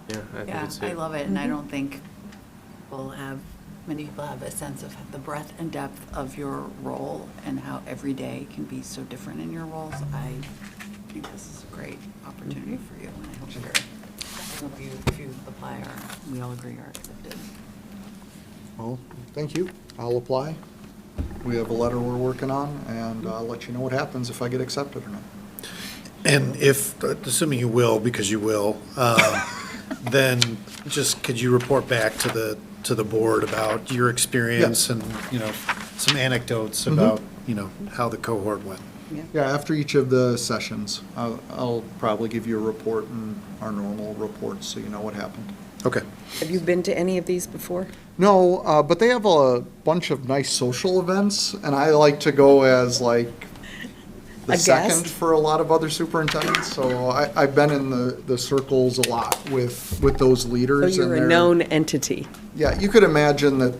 Yeah, I think Yeah, it's I it. love it, and I don't think many people have a sense of the breadth and depth of your role and how every day can be so different in your roles. I think this is a great opportunity for you, and I hope if you apply, we all agree are accepted. Well, thank you. I'll apply. We have a letter we're working on, and I'll let you know what happens if I get accepted or not. And if, assuming you will, because you will, then just could you report back to the board about your experience and, some anecdotes about, how the cohort went? Yeah, after each of the sessions, I'll probably give you a report and our normal reports, so you know what happened. Okay. Have you been to any of these before? No, but they have a bunch of nice social events, and I like to go as like the A second guest? for a lot of other superintendents. So I've been in the circles a lot with those So leaders. you're and a they're- known entity. Yeah, you could imagine that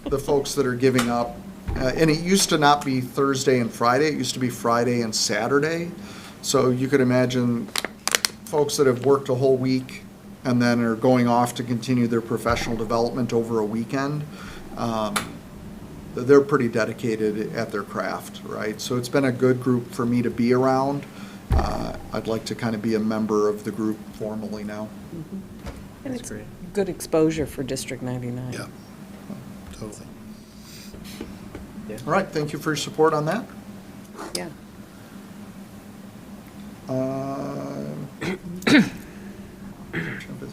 the folks that are giving up, and it used to not be Thursday and Friday, it used to be Friday and Saturday. So you could imagine folks that have worked a whole week and then are going off to continue their professional development over a weekend. They're pretty dedicated at their craft, right? So it's been a good group for me to be around. I'd like to kind of be a member of the group formally now. And it's good exposure for District 99. Yeah, totally. All right, thank you for your support on that. Yeah.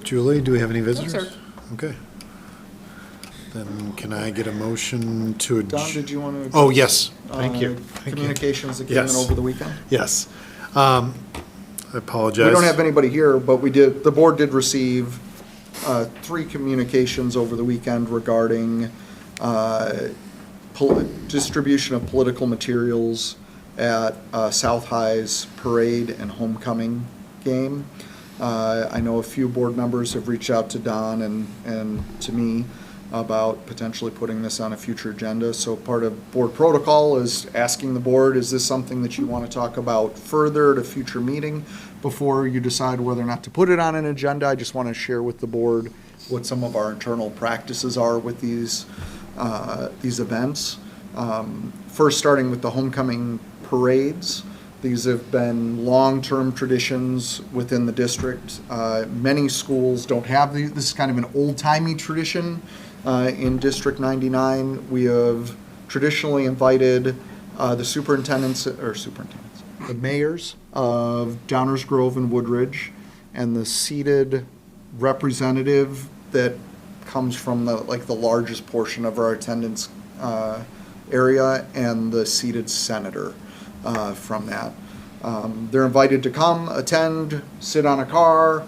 Julie, do we have any No, visitors? sir. Okay. Then can I get a motion to Don, did you want to? Oh, yes, thank you. Thank you. Communications that came in Yes. over the weekend? Yes. I apologize. We don't have anybody here, but the board did receive 3 communications over the weekend regarding distribution of political materials at South High's parade and homecoming game. I know a few board members have reached out to Don and to me about potentially putting this on a future agenda. So part of board protocol is asking the board, is this something that you want to talk about further at a future meeting before you decide whether or not to put it on an agenda? I just want to share with the board what some of our internal practices are with these events. First, starting with the homecoming parades. These have been long-term traditions within the district. Many schools don't have these. This is kind of an old-timey tradition. In District 99, we have traditionally invited the mayors of Downers Grove and Woodridge, and the seated representative that comes from the largest portion of our attendance area, and the seated senator from that. They're invited to come, attend, sit on a car,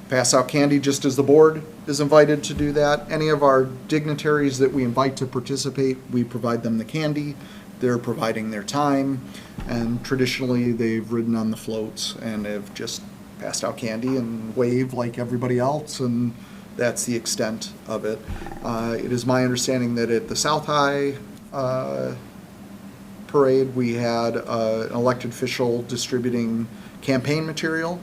pass out candy just as the board is invited to do that. Any of our dignitaries that we invite to participate, we provide them the candy. They're providing their time, and traditionally they've ridden on the floats and have just passed out candy and waved like everybody else, and that's the extent of it. It is my understanding that at the South High parade, we had an elected official distributing campaign material.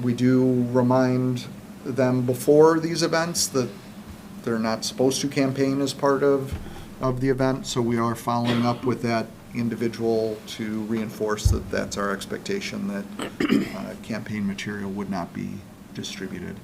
We do remind them before these events that they're not supposed to campaign as part of the event, so we are following up with that individual to reinforce that that's our expectation, that campaign material would not be distributed.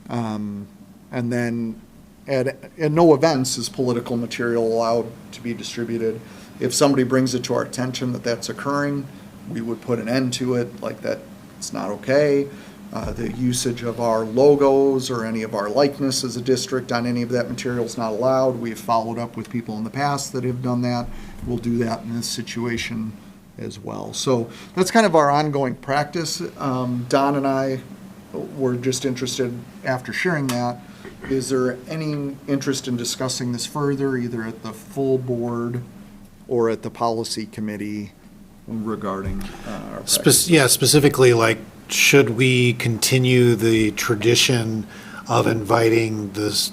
And then at no events is political material allowed to be distributed. If somebody brings it to our attention that that's occurring, we would put an end to it, like that it's not okay. The usage of our logos or any of our likeness as a district on any of that material is not allowed. We've followed up with people in the past that have done that. We'll do that in this situation as well. So that's kind of our ongoing practice. Don and I were just interested, after sharing that, is there any interest in discussing this further, either at the full board or at the policy committee regarding our practices? Yeah, specifically, like, should we continue the tradition of inviting this,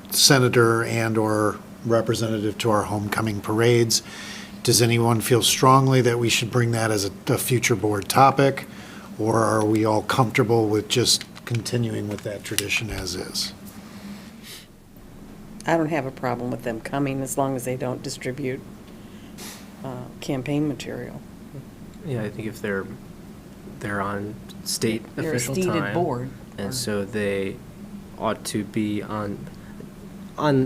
senator and/or representative to our homecoming parades? Does anyone feel strongly that we should bring that as a future board topic? Or are we all comfortable with just continuing with that tradition as is? I don't have a problem with them coming as long as they don't distribute campaign material. Yeah, I think if they're on state They're a official stated time. board. And so they ought to be on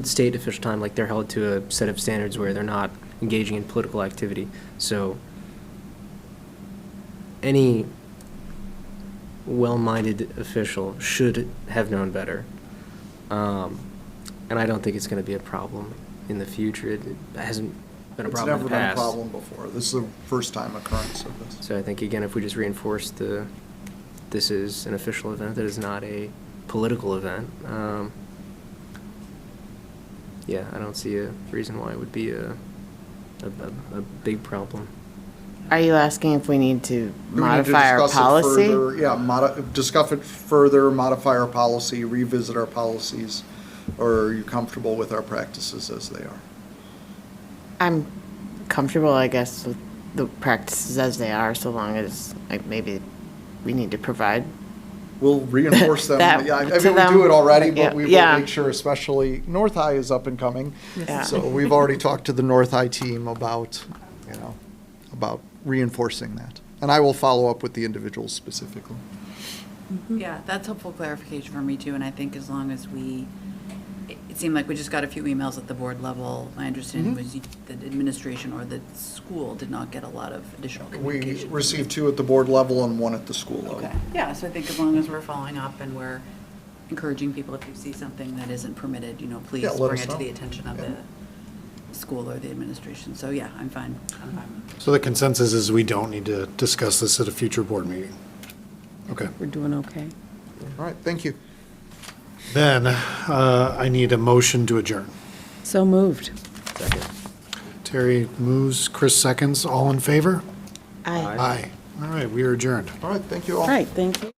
state official time, like they're held to a set of standards where they're not engaging in political activity. So any well-minded official should have known better. And I don't think it's going to be a problem in the future. It hasn't been a It's problem never in the been a past. problem before. This is the first time occurrence of this. So I think, again, if we just reinforce this is an official event, that is not a political event, yeah, I don't see a reason why it would be a big problem. Are you asking if we need to Do we need to modify our discuss it policy? further? Yeah, discuss it further, modify our policy, revisit our policies, or are you comfortable with our practices as they are? I'm comfortable, I guess, with the practices as they are, so long as, like, maybe we need to provide. We'll reinforce them. That Yeah, I to mean, we them. do it already, but we will Yeah. make sure, especially North High is up and coming. Yeah. So we've already talked to the North High team about, about reinforcing that. And I will follow up with the individuals specifically. Yeah, that's helpful clarification for me too, and I think as long as it seemed like we just got a few emails at the board level. My understanding was that administration or the school did not get a lot of additional We communication. received 2 at the board level and 1 at the school level. Okay, yeah, so I think as long as we're following up and we're encouraging people, if you see something that isn't permitted, please Yeah, let bring us it to know. the attention of the school or the administration. So yeah, I'm fine. So the consensus is we don't need to discuss this at a future board meeting? Okay. We're doing okay. All right, thank you. Then I need a motion to adjourn. So moved. Terry moves, Chris seconds, all in favor? Aye. Aye. All right, we are adjourned. All right, thank you all. All right, thank you.